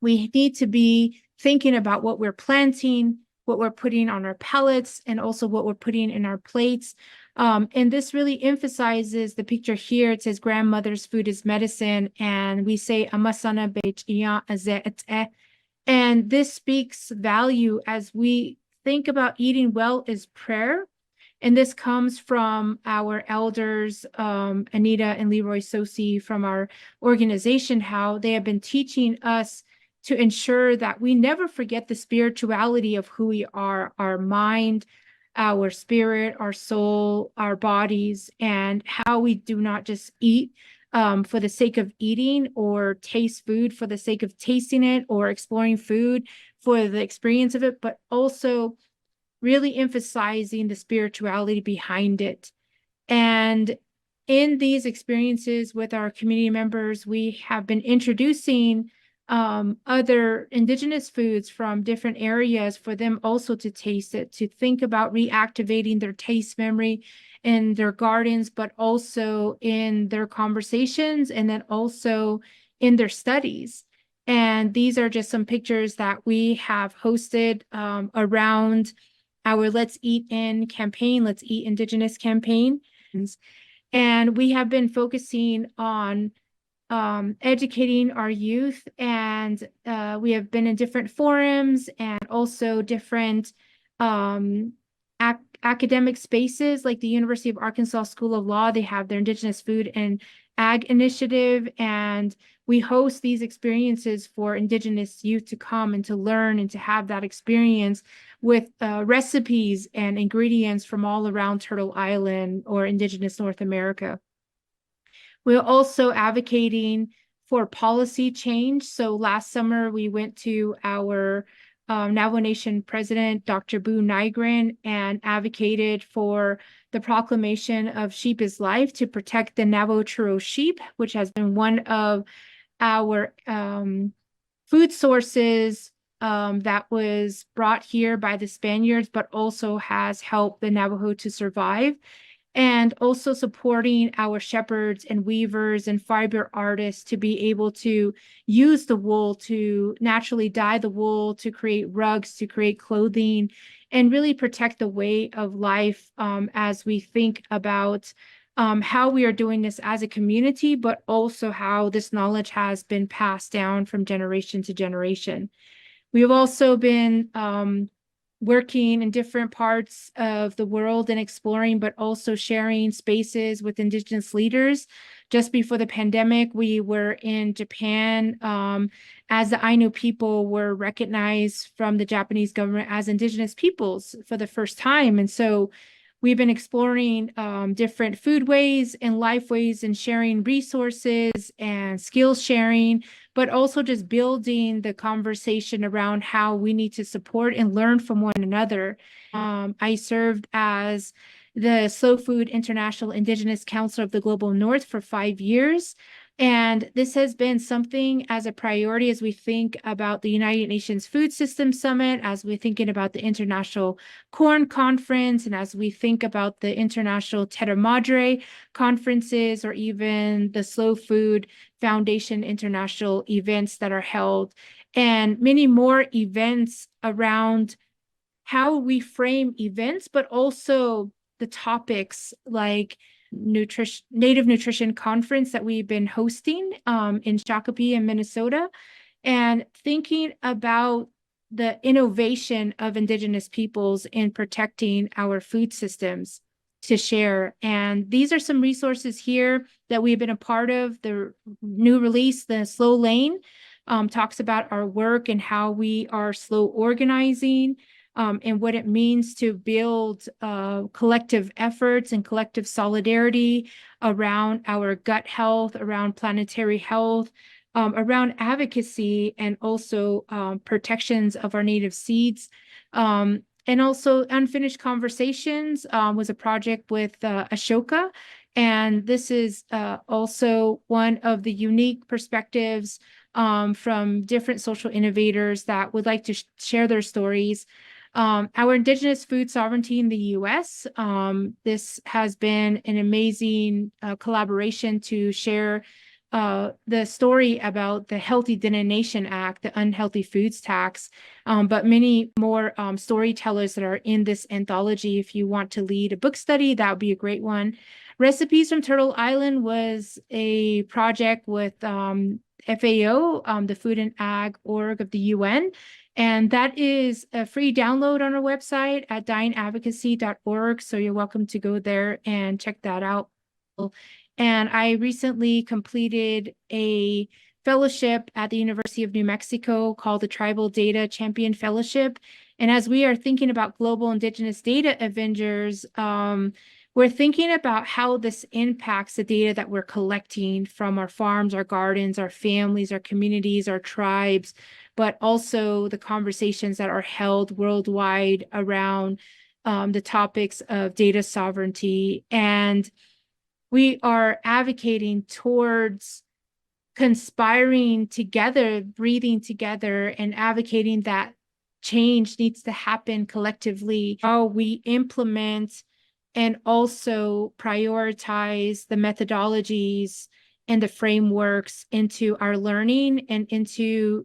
We need to be thinking about what we're planting, what we're putting on our pellets, and also what we're putting in our plates. And this really emphasizes the picture here. It says grandmother's food is medicine, and we say amasana bech iya azet. And this speaks value as we think about eating well is prayer. And this comes from our elders, Anita and Leroy Sosi from our organization, how they have been teaching us to ensure that we never forget the spirituality of who we are, our mind, our spirit, our soul, our bodies, and how we do not just eat for the sake of eating, or taste food for the sake of tasting it, or exploring food for the experience of it, but also really emphasizing the spirituality behind it. And in these experiences with our community members, we have been introducing other indigenous foods from different areas for them also to taste it, to think about reactivating their taste memory in their gardens, but also in their conversations, and then also in their studies. And these are just some pictures that we have hosted around our Let's Eat In campaign, Let's Eat Indigenous campaign. And we have been focusing on educating our youth, and we have been in different forums and also different academic spaces like the University of Arkansas School of Law. They have their Indigenous Food and Ag Initiative, and we host these experiences for Indigenous youth to come and to learn and to have that experience with recipes and ingredients from all around Turtle Island or Indigenous North America. We're also advocating for policy change. So last summer, we went to our Navajo Nation president, Dr. Boo Nygren, and advocated for the proclamation of Sheep is Life to protect the Navajo Churro sheep, which has been one of our food sources that was brought here by the Spaniards, but also has helped the Navajo to survive. And also supporting our shepherds and weavers and fiber artists to be able to use the wool to naturally dye the wool, to create rugs, to create clothing, and really protect the way of life as we think about how we are doing this as a community, but also how this knowledge has been passed down from generation to generation. We have also been working in different parts of the world and exploring, but also sharing spaces with Indigenous leaders. Just before the pandemic, we were in Japan as the Ainu people were recognized from the Japanese government as Indigenous peoples for the first time. And so we've been exploring different foodways and lifeways and sharing resources and skill sharing, but also just building the conversation around how we need to support and learn from one another. I served as the Slow Food International Indigenous Council of the Global North for 5 years. And this has been something as a priority as we think about the United Nations Food System Summit, as we're thinking about the International Corn Conference, and as we think about the International Terra Madre conferences, or even the Slow Food Foundation international events that are held, and many more events around how we frame events, but also the topics like Native Nutrition Conference that we've been hosting in Shakopee in Minnesota, and thinking about the innovation of Indigenous peoples in protecting our food systems to share. And these are some resources here that we've been a part of. The new release, the Slow Lane, talks about our work and how we are slow organizing. And what it means to build collective efforts and collective solidarity around our gut health, around planetary health, around advocacy, and also protections of our native seeds. And also Unfinished Conversations was a project with Ashoka. And this is also one of the unique perspectives from different social innovators that would like to share their stories. Our Indigenous food sovereignty in the U.S. This has been an amazing collaboration to share the story about the Healthy Denomination Act, the Unhealthy Foods Tax, but many more storytellers that are in this anthology. If you want to lead a book study, that would be a great one. Recipes from Turtle Island was a project with FAO, the Food and Ag Org of the UN. And that is a free download on our website at dyingadvocacy.org. So you're welcome to go there and check that out. And I recently completed a fellowship at the University of New Mexico called the Tribal Data Champion Fellowship. And as we are thinking about Global Indigenous Data Avengers, we're thinking about how this impacts the data that we're collecting from our farms, our gardens, our families, our communities, our tribes, but also the conversations that are held worldwide around the topics of data sovereignty. And we are advocating towards conspiring together, breathing together, and advocating that change needs to happen collectively. How we implement and also prioritize the methodologies and the frameworks into our learning and into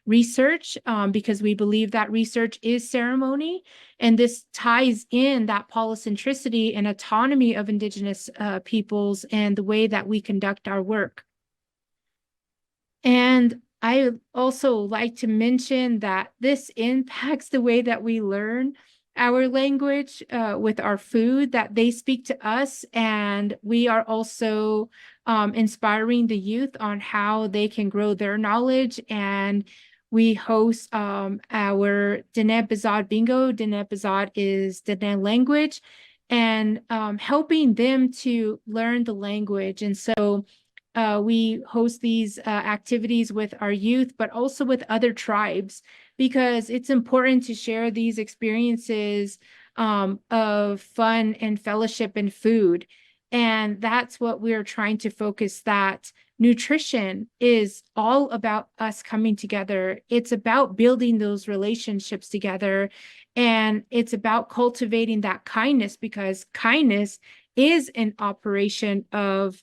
research, because we believe that research is ceremony. And this ties in that polycentricity and autonomy of Indigenous peoples and the way that we conduct our work. And I also like to mention that this impacts the way that we learn our language with our food, that they speak to us, and we are also inspiring the youth on how they can grow their knowledge. And we host our Dene Bizad Bingo. Dene Bizad is Dene language, and helping them to learn the language. And so we host these activities with our youth, but also with other tribes, because it's important to share these experiences of fun and fellowship and food. And that's what we're trying to focus, that nutrition is all about us coming together. It's about building those relationships together. And it's about cultivating that kindness, because kindness is an operation of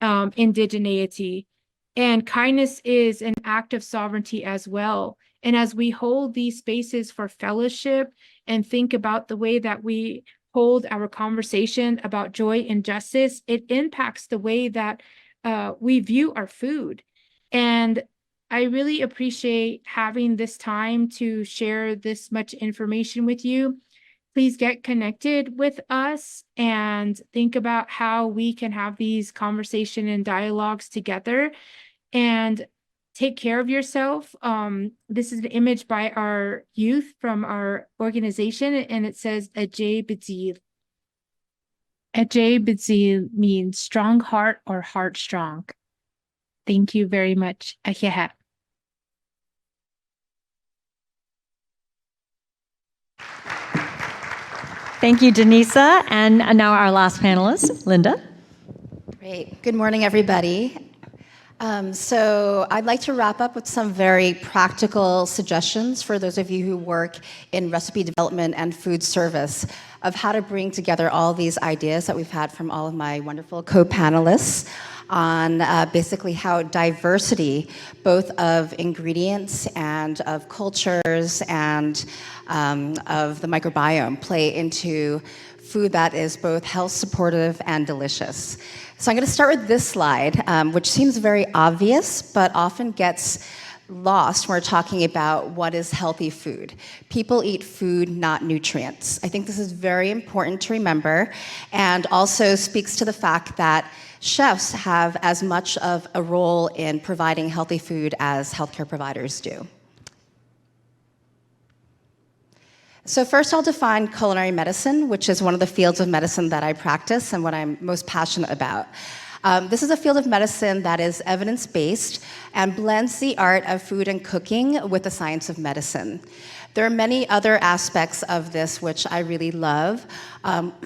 indigeneity, and kindness is an act of sovereignty as well. And as we hold these spaces for fellowship and think about the way that we hold our conversation about joy and justice, it impacts the way that we view our food. And I really appreciate having this time to share this much information with you. Please get connected with us and think about how we can have these conversations and dialogues together, and take care of yourself. This is an image by our youth from our organization, and it says Ajay Bidil. Ajay Bidil means strong heart or heart strong. Thank you very much. Ahiha. Thank you, Denisa. And now our last panelist, Linda. Great. Good morning, everybody. So I'd like to wrap up with some very practical suggestions for those of you who work in recipe development and food service, of how to bring together all these ideas that we've had from all of my wonderful co-panelists on basically how diversity, both of ingredients and of cultures and of the microbiome, play into food that is both health supportive and delicious. So I'm going to start with this slide, which seems very obvious, but often gets lost when we're talking about what is healthy food. People eat food, not nutrients. I think this is very important to remember, and also speaks to the fact that chefs have as much of a role in providing healthy food as healthcare providers do. So first I'll define culinary medicine, which is one of the fields of medicine that I practice and what I'm most passionate about. This is a field of medicine that is evidence-based and blends the art of food and cooking with the science of medicine. There are many other aspects of this which I really love.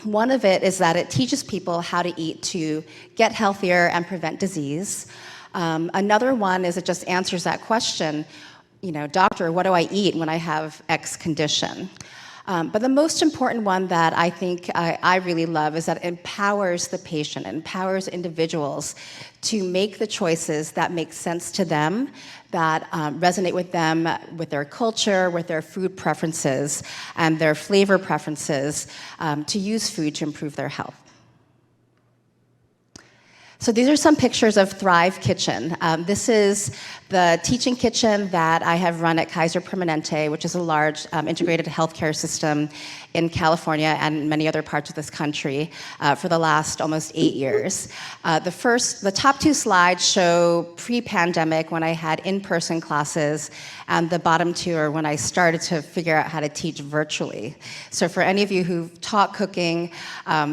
One of it is that it teaches people how to eat to get healthier and prevent disease. Another one is it just answers that question, you know, doctor, what do I eat when I have X condition? But the most important one that I think I really love is that it empowers the patient, it empowers individuals to make the choices that make sense to them, that resonate with them, with their culture, with their food preferences, and their flavor preferences, to use food to improve their health. So these are some pictures of Thrive Kitchen. This is the teaching kitchen that I have run at Kaiser Permanente, which is a large integrated healthcare system in California and many other parts of this country for the last almost 8 years. The top two slides show pre-pandemic when I had in-person classes, and the bottom two are when I started to figure out how to teach virtually. So for any of you who've taught cooking,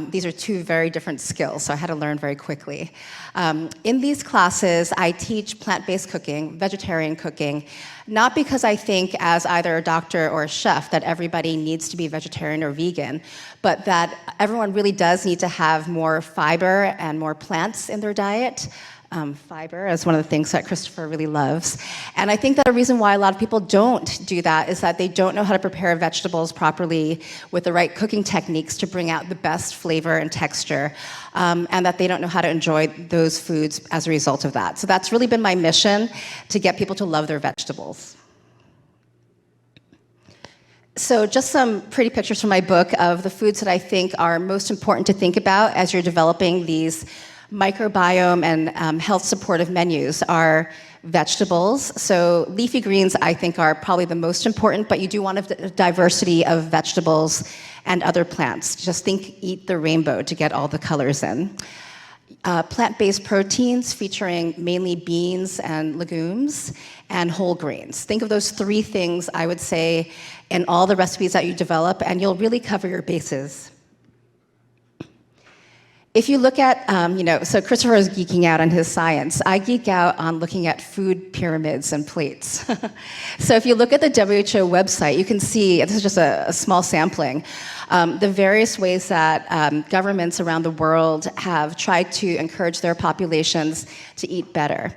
these are two very different skills, so I had to learn very quickly. In these classes, I teach plant-based cooking, vegetarian cooking, not because I think as either a doctor or a chef that everybody needs to be vegetarian or vegan, but that everyone really does need to have more fiber and more plants in their diet. Fiber is one of the things that Christopher really loves. And I think that a reason why a lot of people don't do that is that they don't know how to prepare vegetables properly with the right cooking techniques to bring out the best flavor and texture, and that they don't know how to enjoy those foods as a result of that. So that's really been my mission, to get people to love their vegetables. So just some pretty pictures from my book of the foods that I think are most important to think about as you're developing these microbiome and health supportive menus are vegetables. So leafy greens, I think, are probably the most important, but you do want a diversity of vegetables and other plants. Just think, eat the rainbow to get all the colors in. Plant-based proteins featuring mainly beans and legumes, and whole grains. Think of those three things, I would say, in all the recipes that you develop, and you'll really cover your bases. If you look at, so Christopher is geeking out on his science. I geek out on looking at food pyramids and plates. So if you look at the WHO website, you can see, this is just a small sampling, the various ways that governments around the world have tried to encourage their populations to eat better.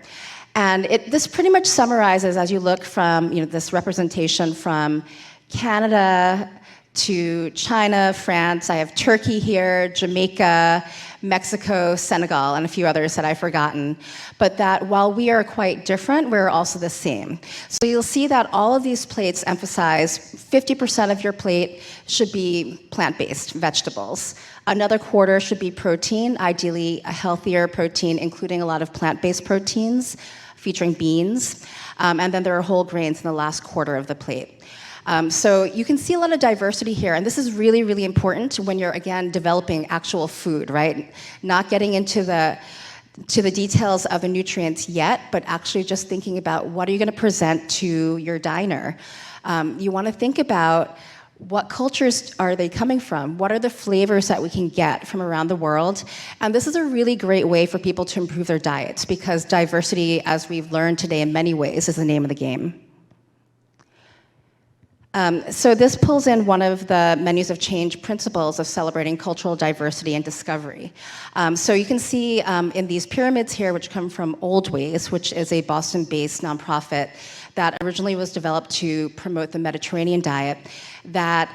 And this pretty much summarizes, as you look from this representation from Canada to China, France, I have Turkey here, Jamaica, Mexico, Senegal, and a few others that I've forgotten. But that while we are quite different, we're also the same. So you'll see that all of these plates emphasize 50% of your plate should be plant-based vegetables. Another quarter should be protein, ideally a healthier protein, including a lot of plant-based proteins, featuring beans. And then there are whole grains in the last quarter of the plate. So you can see a lot of diversity here, and this is really, really important when you're, again, developing actual food, right? Not getting into the details of the nutrients yet, but actually just thinking about what are you going to present to your diner. You want to think about what cultures are they coming from? What are the flavors that we can get from around the world? And this is a really great way for people to improve their diets, because diversity, as we've learned today in many ways, is the name of the game. So this pulls in one of the Menus of Change principles of celebrating cultural diversity and discovery. So you can see in these pyramids here, which come from Foodways, which is a Boston-based nonprofit that originally was developed to promote the Mediterranean diet, that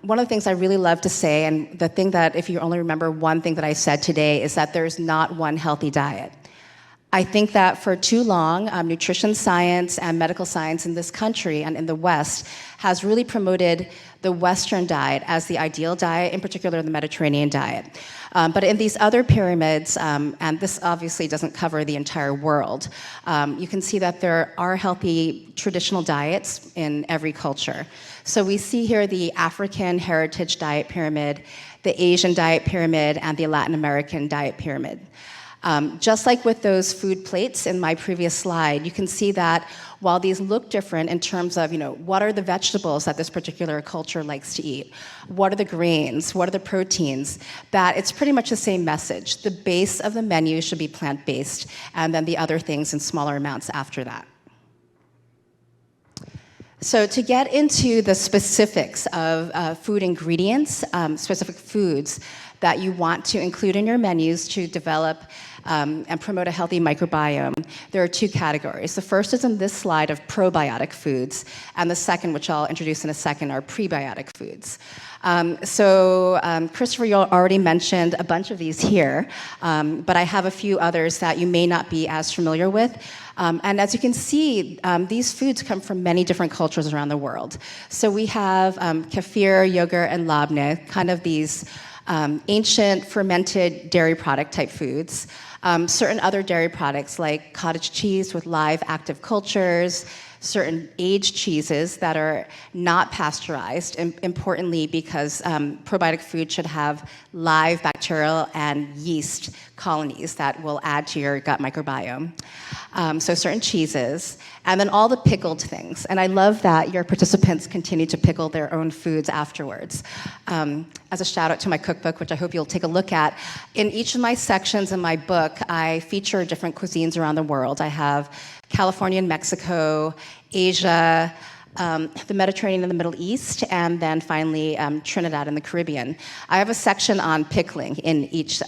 one of the things I really love to say, and the thing that if you only remember one thing that I said today, is that there's not one healthy diet. I think that for too long, nutrition science and medical science in this country and in the West has really promoted the Western diet as the ideal diet, in particular the Mediterranean diet. But in these other pyramids, and this obviously doesn't cover the entire world, you can see that there are healthy traditional diets in every culture. So we see here the African heritage diet pyramid, the Asian diet pyramid, and the Latin American diet pyramid. Just like with those food plates in my previous slide, you can see that while these look different in terms of, what are the vegetables that this particular culture likes to eat? What are the grains? What are the proteins? That it's pretty much the same message. The base of the menu should be plant-based, and then the other things in smaller amounts after that. So to get into the specifics of food ingredients, specific foods that you want to include in your menus to develop and promote a healthy microbiome, there are two categories. The first is in this slide of probiotic foods, and the second, which I'll introduce in a second, are prebiotic foods. Christopher, you already mentioned a bunch of these here, but I have a few others that you may not be as familiar with. And as you can see, these foods come from many different cultures around the world. So we have kefir, yogurt, and labneh, kind of these ancient fermented dairy product type foods. Certain other dairy products like cottage cheese with live active cultures, certain aged cheeses that are not pasteurized, importantly because probiotic food should have live bacterial and yeast colonies that will add to your gut microbiome. So certain cheeses, and then all the pickled things. And I love that your participants continue to pickle their own foods afterwards. As a shout out to my cookbook, which I hope you'll take a look at, in each of my sections in my book, I feature different cuisines around the world. I have California and Mexico, Asia, the Mediterranean and the Middle East, and then finally Trinidad and the Caribbean. I have a section on pickling in each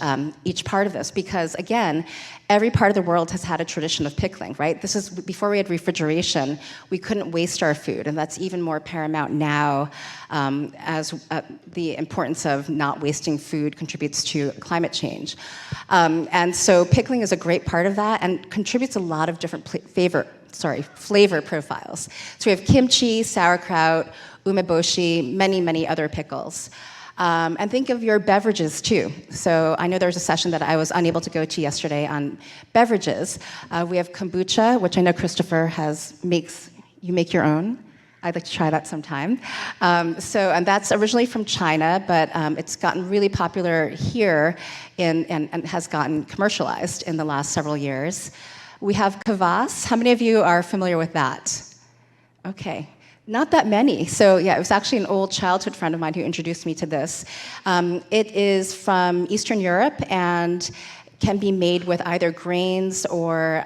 part of this because, again, every part of the world has had a tradition of pickling, right? This is before we had refrigeration, we couldn't waste our food, and that's even more paramount now as the importance of not wasting food contributes to climate change. And so pickling is a great part of that and contributes a lot of different flavor profiles. So we have kimchi, sauerkraut, umeboshi, many, many other pickles. And think of your beverages too. So I know there was a session that I was unable to go to yesterday on beverages. We have kombucha, which I know Christopher you make your own. I'd like to try that sometime. And that's originally from China, but it's gotten really popular here and has gotten commercialized in the last several years. We have kvass. How many of you are familiar with that? Okay, not that many. So yeah, it was actually an old childhood friend of mine who introduced me to this. It is from Eastern Europe and can be made with either grains or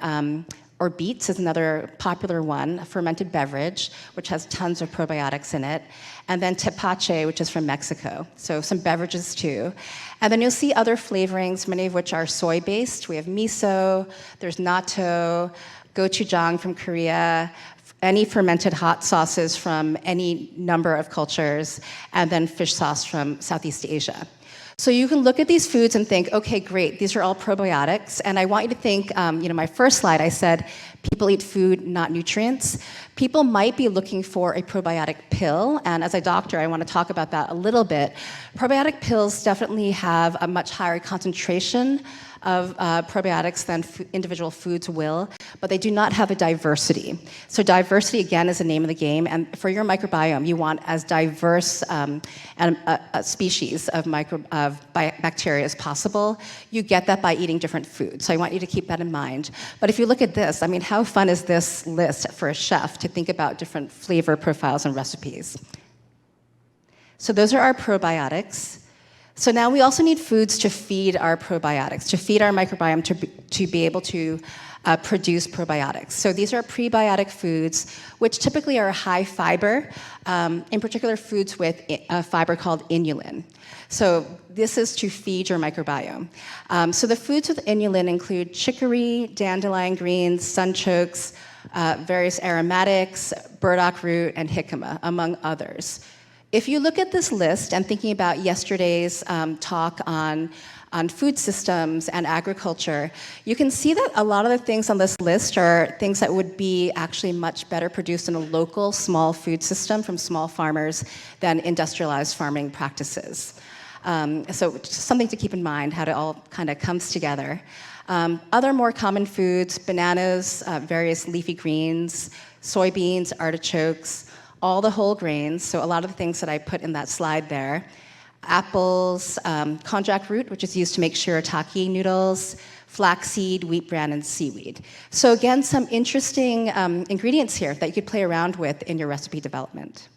beets is another popular one, a fermented beverage, which has tons of probiotics in it. And then tepache, which is from Mexico. So some beverages too. And then you'll see other flavorings, many of which are soy-based. We have miso, there's natto, gochujang from Korea, any fermented hot sauces from any number of cultures, and then fish sauce from Southeast Asia. So you can look at these foods and think, okay, great, these are all probiotics. And I want you to think, my first slide, I said, people eat food, not nutrients. People might be looking for a probiotic pill. And as a doctor, I want to talk about that a little bit. Probiotic pills definitely have a much higher concentration of probiotics than individual foods will, but they do not have a diversity. So diversity, again, is the name of the game, and for your microbiome, you want as diverse a species of bacteria as possible. You get that by eating different foods, so I want you to keep that in mind. But if you look at this, I mean, how fun is this list for a chef to think about different flavor profiles and recipes? So those are our probiotics. So now we also need foods to feed our probiotics, to feed our microbiome to be able to produce probiotics. So these are prebiotic foods, which typically are high fiber, in particular foods with a fiber called inulin. So this is to feed your microbiome. So the foods with inulin include chicory, dandelion greens, sunchokes, various aromatics, burdock root, and jicama, among others. If you look at this list and thinking about yesterday's talk on food systems and agriculture, you can see that a lot of the things on this list are things that would be actually much better produced in a local small food system from small farmers than industrialized farming practices. So just something to keep in mind, how it all kind of comes together. Other more common foods, bananas, various leafy greens, soybeans, artichokes, all the whole grains, so a lot of the things that I put in that slide there. Apples, konjac root, which is used to make shirataki noodles, flaxseed, wheat bran, and seaweed. So again, some interesting ingredients here that you could play around with in your recipe development.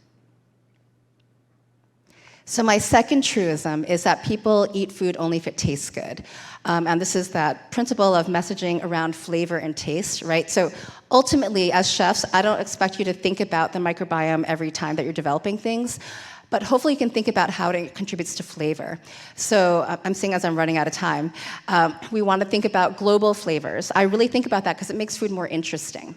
So my second truism is that people eat food only if it tastes good. And this is that principle of messaging around flavor and taste, right? So ultimately, as chefs, I don't expect you to think about the microbiome every time that you're developing things, but hopefully you can think about how it contributes to flavor. So I'm seeing as I'm running out of time, we want to think about global flavors. I really think about that because it makes food more interesting.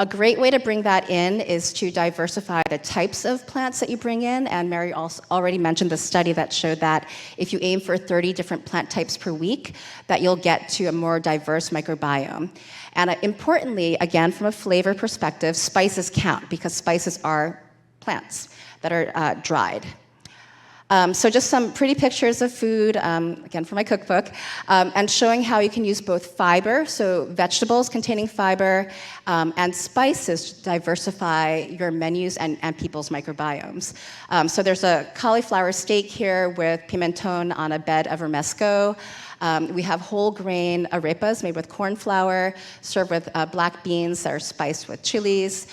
A great way to bring that in is to diversify the types of plants that you bring in, and Mary also already mentioned the study that showed that if you aim for 30 different plant types per week, that you'll get to a more diverse microbiome. And importantly, again, from a flavor perspective, spices count because spices are plants that are dried. So just some pretty pictures of food, again from my cookbook, and showing how you can use both fiber, so vegetables containing fiber, and spices to diversify your menus and people's microbiomes. So there's a cauliflower steak here with pimenton on a bed of romesco. We have whole grain arepas made with corn flour, served with black beans that are spiced with chilies.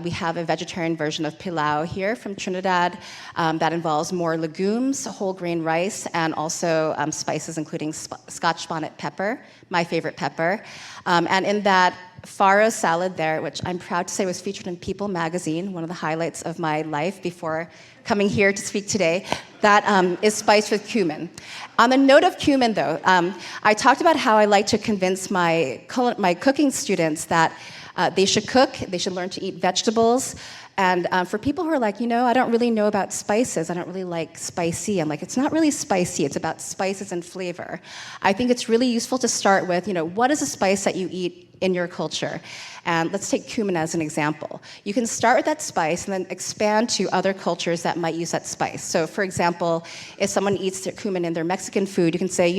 We have a vegetarian version of pilau here from Trinidad that involves more legumes, whole grain rice, and also spices including Scotch bonnet pepper, my favorite pepper. And in that farro salad there, which I'm proud to say was featured in People magazine, one of the highlights of my life before coming here to speak today, that is spiced with cumin. On the note of cumin, though, I talked about how I like to convince my cooking students that they should cook, they should learn to eat vegetables. And for people who are like, I don't really know about spices, I don't really like spicy, I'm like, it's not really spicy, it's about spices and flavor. I think it's really useful to start with, what is a spice that you eat in your culture? And let's take cumin as an example. You can start with that spice and then expand to other cultures that might use that spice. So for example, if someone eats their cumin in their Mexican food, you can say,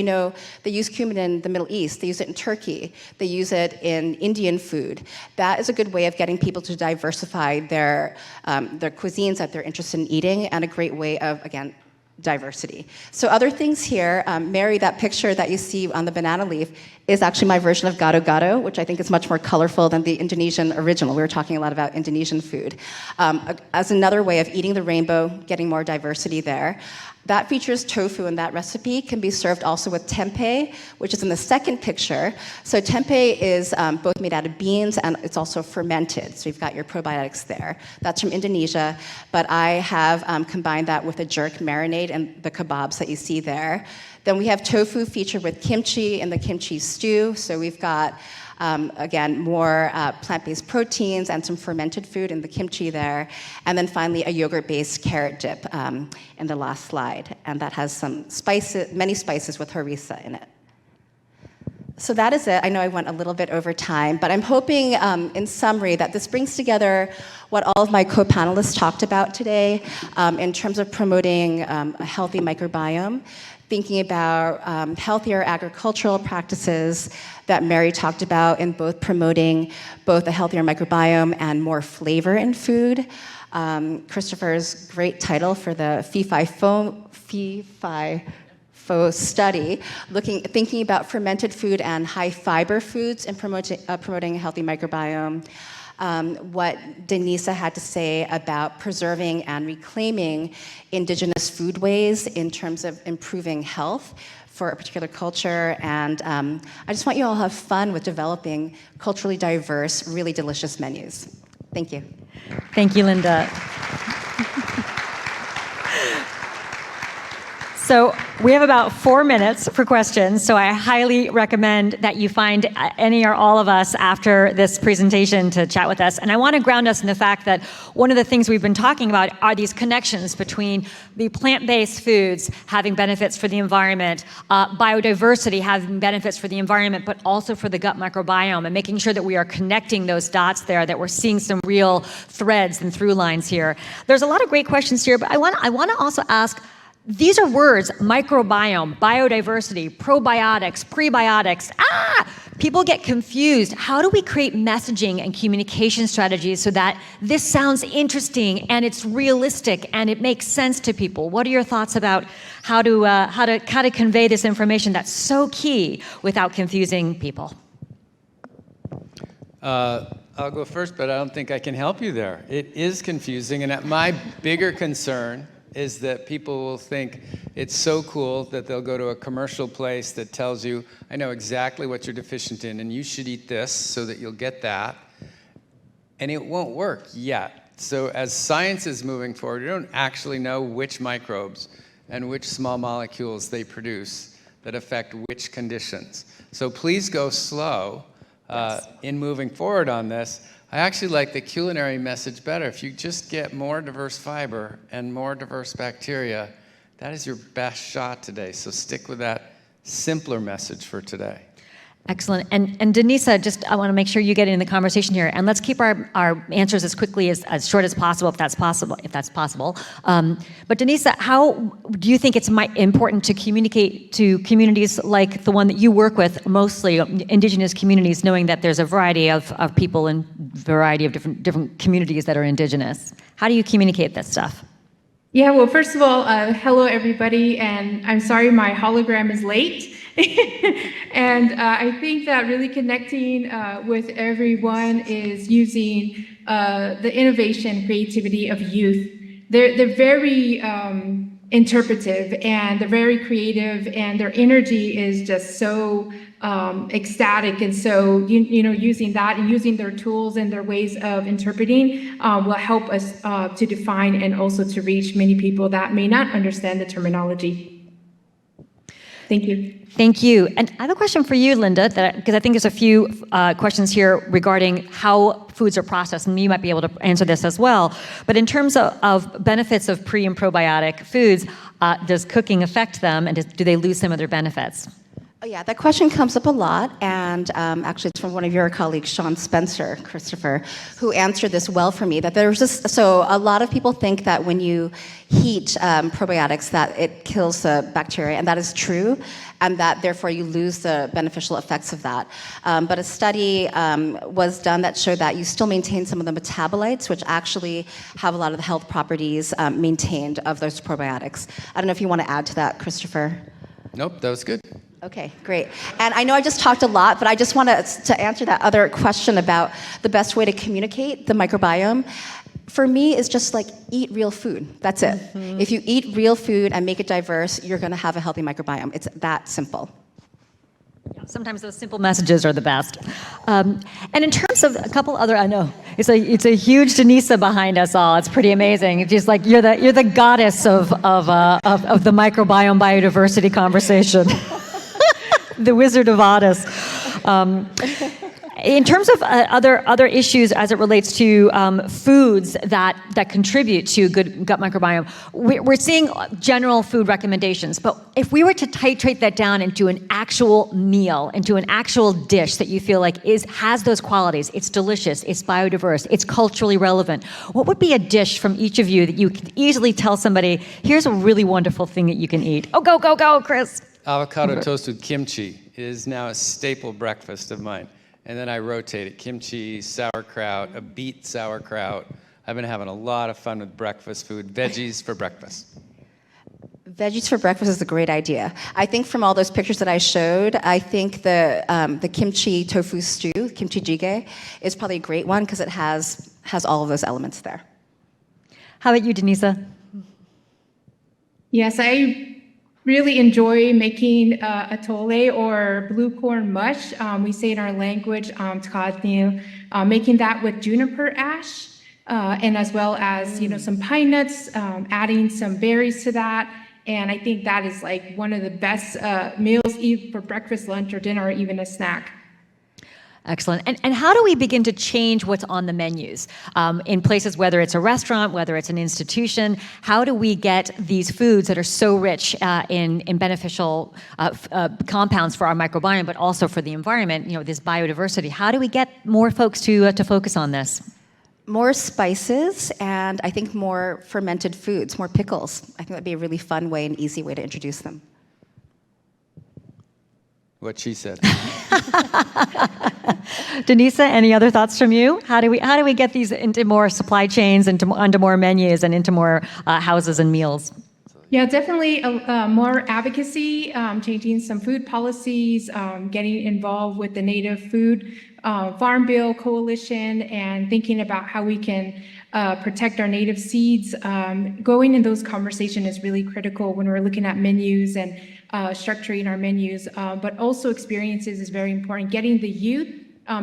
they use cumin in the Middle East, they use it in Turkey, they use it in Indian food. That is a good way of getting people to diversify their cuisines that they're interested in eating, and a great way of, again, diversity. So other things here, Mary, that picture that you see on the banana leaf is actually my version of gado-gado, which I think is much more colorful than the Indonesian original. We were talking a lot about Indonesian food. As another way of eating the rainbow, getting more diversity there. That features tofu, and that recipe can be served also with tempeh, which is in the second picture. So tempeh is both made out of beans, and it's also fermented. So you've got your probiotics there. That's from Indonesia, but I have combined that with a jerk marinade and the kebabs that you see there. Then we have tofu featured with kimchi in the kimchi stew. So we've got, again, more plant-based proteins and some fermented food in the kimchi there. And then finally, a yogurt-based carrot dip in the last slide. And that has some spices, many spices with harissa in it. So that is it. I know I went a little bit over time, but I'm hoping, in summary, that this brings together what all of my co-panelists talked about today in terms of promoting a healthy microbiome, thinking about healthier agricultural practices that Mary talked about in both promoting both a healthier microbiome and more flavor in food. Christopher's great title for the FIFO study, thinking about fermented food and high fiber foods and promoting a healthy microbiome. What Denisa had to say about preserving and reclaiming indigenous foodways in terms of improving health for a particular culture. And I just want you all to have fun with developing culturally diverse, really delicious menus. Thank you. Thank you, Linda. So we have about 4 minutes for questions, so I highly recommend that you find any or all of us after this presentation to chat with us. And I want to ground us in the fact that one of the things we've been talking about are these connections between the plant-based foods having benefits for the environment, biodiversity having benefits for the environment, but also for the gut microbiome, and making sure that we are connecting those dots there, that we're seeing some real threads and through lines here. There's a lot of great questions here, but I want to also ask, these are words: microbiome, biodiversity, probiotics, prebiotics. People get confused. How do we create messaging and communication strategies so that this sounds interesting and it's realistic and it makes sense to people? What are your thoughts about how to convey this information that's so key without confusing people? I'll go first, but I don't think I can help you there. It is confusing, and my bigger concern is that people will think it's so cool that they'll go to a commercial place that tells you, I know exactly what you're deficient in, and you should eat this so that you'll get that. And it won't work yet. So as science is moving forward, we don't actually know which microbes and which small molecules they produce that affect which conditions. So please go slow in moving forward on this. I actually like the culinary message better. If you just get more diverse fiber and more diverse bacteria, that is your best shot today. So stick with that simpler message for today. Excellent. And Denisa, just I want to make sure you get in the conversation here, and let's keep our answers as quickly as short as possible, if that's possible. But Denisa, how do you think it's important to communicate to communities like the one that you work with, mostly Indigenous communities, knowing that there's a variety of people and variety of different communities that are Indigenous? How do you communicate this stuff? Yeah, well, first of all, hello everybody, and I'm sorry my hologram is late. And I think that really connecting with everyone is using the innovation, creativity of youth. They're very interpretive, and they're very creative, and their energy is just so ecstatic. And so, using that and using their tools and their ways of interpreting will help us to define and also to reach many people that may not understand the terminology. Thank you. Thank you. And I have a question for you, Linda, because I think there's a few questions here regarding how foods are processed, and you might be able to answer this as well. But in terms of benefits of pre- and probiotic foods, does cooking affect them, and do they lose some of their benefits? Oh, yeah, that question comes up a lot, and actually it's from one of your colleagues, Sean Spencer, Christopher, who answered this well for me, that there's this, so a lot of people think that when you heat probiotics that it kills the bacteria, and that is true, and that therefore you lose the beneficial effects of that. But a study was done that showed that you still maintain some of the metabolites, which actually have a lot of the health properties maintained of those probiotics. I don't know if you want to add to that, Christopher. Nope, that was good. Okay, great. And I know I just talked a lot, but I just want to answer that other question about the best way to communicate the microbiome. For me, it's just like eat real food. That's it. Mm-hmm. If you eat real food and make it diverse, you're going to have a healthy microbiome. It's that simple. Yeah, sometimes those simple messages are the best. And in terms of a couple other, I know it's a huge Denisa behind us all. It's pretty amazing. It's just like you're the goddess of the microbiome biodiversity conversation. The Wizard of Oz. In terms of other issues as it relates to foods that contribute to good gut microbiome, we're seeing general food recommendations. But if we were to titrate that down into an actual meal, into an actual dish that you feel like has those qualities, it's delicious, it's biodiverse, it's culturally relevant, what would be a dish from each of you that you could easily tell somebody, here's a really wonderful thing that you can eat? Oh, go, Chris. Avocado toast with kimchi is now a staple breakfast of mine. And then I rotate it. Kimchi, sauerkraut, a beet sauerkraut. I've been having a lot of fun with breakfast food. Veggies for breakfast. Veggies for breakfast is a great idea. I think from all those pictures that I showed, I think the kimchi tofu stew, kimchi jjigae, is probably a great one because it has all of those elements there. How about you, Denisa? Yes, I really enjoy making atole or blue corn mush. We say in our language, tkadnil, making that with juniper ash, and as well as some pine nuts, adding some berries to that. And I think that is like one of the best meals eat for breakfast, lunch, or dinner, or even a snack. Excellent. And how do we begin to change what's on the menus in places, whether it's a restaurant, whether it's an institution? How do we get these foods that are so rich in beneficial compounds for our microbiome, but also for the environment, this biodiversity? How do we get more folks to focus on this? More spices, and I think more fermented foods, more pickles. I think that'd be a really fun way and easy way to introduce them. What she said. Denisa, any other thoughts from you? How do we get these into more supply chains, onto more menus, and into more houses and meals? Yeah, definitely more advocacy, changing some food policies, getting involved with the Native Food Farm Bill Coalition, and thinking about how we can protect our native seeds. Going in those conversations is really critical when we're looking at menus and structuring our menus, but also experiences is very important. Getting the youth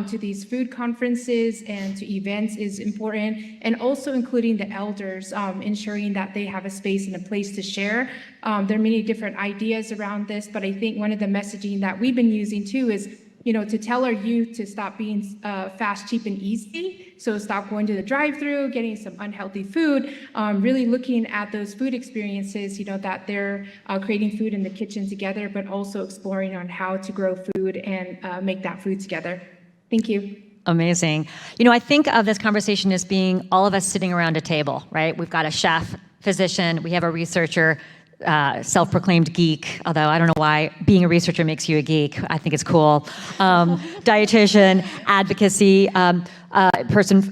to these food conferences and to events is important, and also including the elders, ensuring that they have a space and a place to share. There are many different ideas around this, but I think one of the messaging that we've been using too is to tell our youth to stop being fast, cheap, and easy. So stop going to the drive-through, getting some unhealthy food, really looking at those food experiences, that they're creating food in the kitchen together, but also exploring on how to grow food and make that food together. Thank you. Amazing. I think of this conversation as being all of us sitting around a table, right? We've got a chef, physician, we have a researcher, self-proclaimed geek, although I don't know why being a researcher makes you a geek. I think it's cool. Dietitian, advocacy, person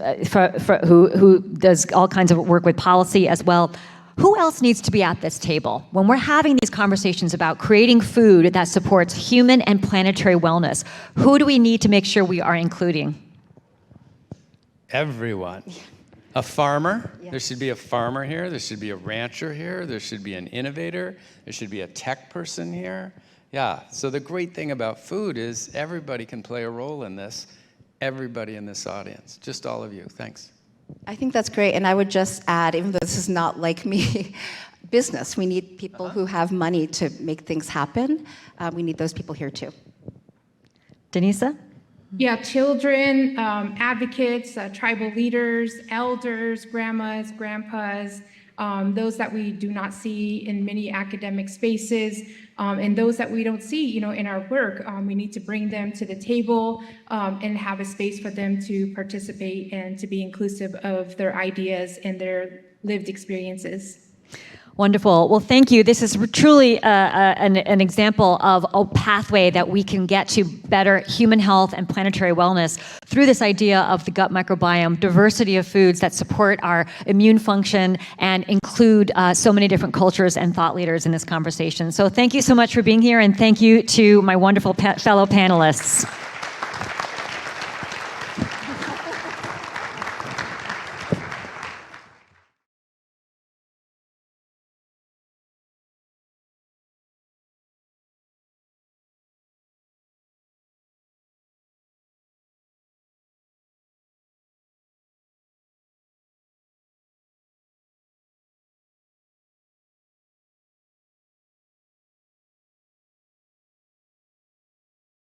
who does all kinds of work with policy as well. Who else needs to be at this table? When we're having these conversations about creating food that supports human and planetary wellness, who do we need to make sure we are including? Everyone. A farmer, there should be a farmer here, there should be a rancher here, there should be an innovator, there should be a tech person here. Yeah, so the great thing about food is everybody can play a role in this, everybody in this audience, just all of you. Thanks. I think that's great, and I would just add, even though this is not like me, business. We need people who have money to make things happen. We need those people here too. Denisa? Yeah, children, advocates, tribal leaders, elders, grandmas, grandpas, those that we do not see in many academic spaces, and those that we don't see, in our work. We need to bring them to the table and have a space for them to participate and to be inclusive of their ideas and their lived experiences. Wonderful. Well, thank you. This is truly an example of a pathway that we can get to better human health and planetary wellness through this idea of the gut microbiome, diversity of foods that support our immune function and include so many different cultures and thought leaders in this conversation. So thank you so much for being here, and thank you to my wonderful fellow panelists.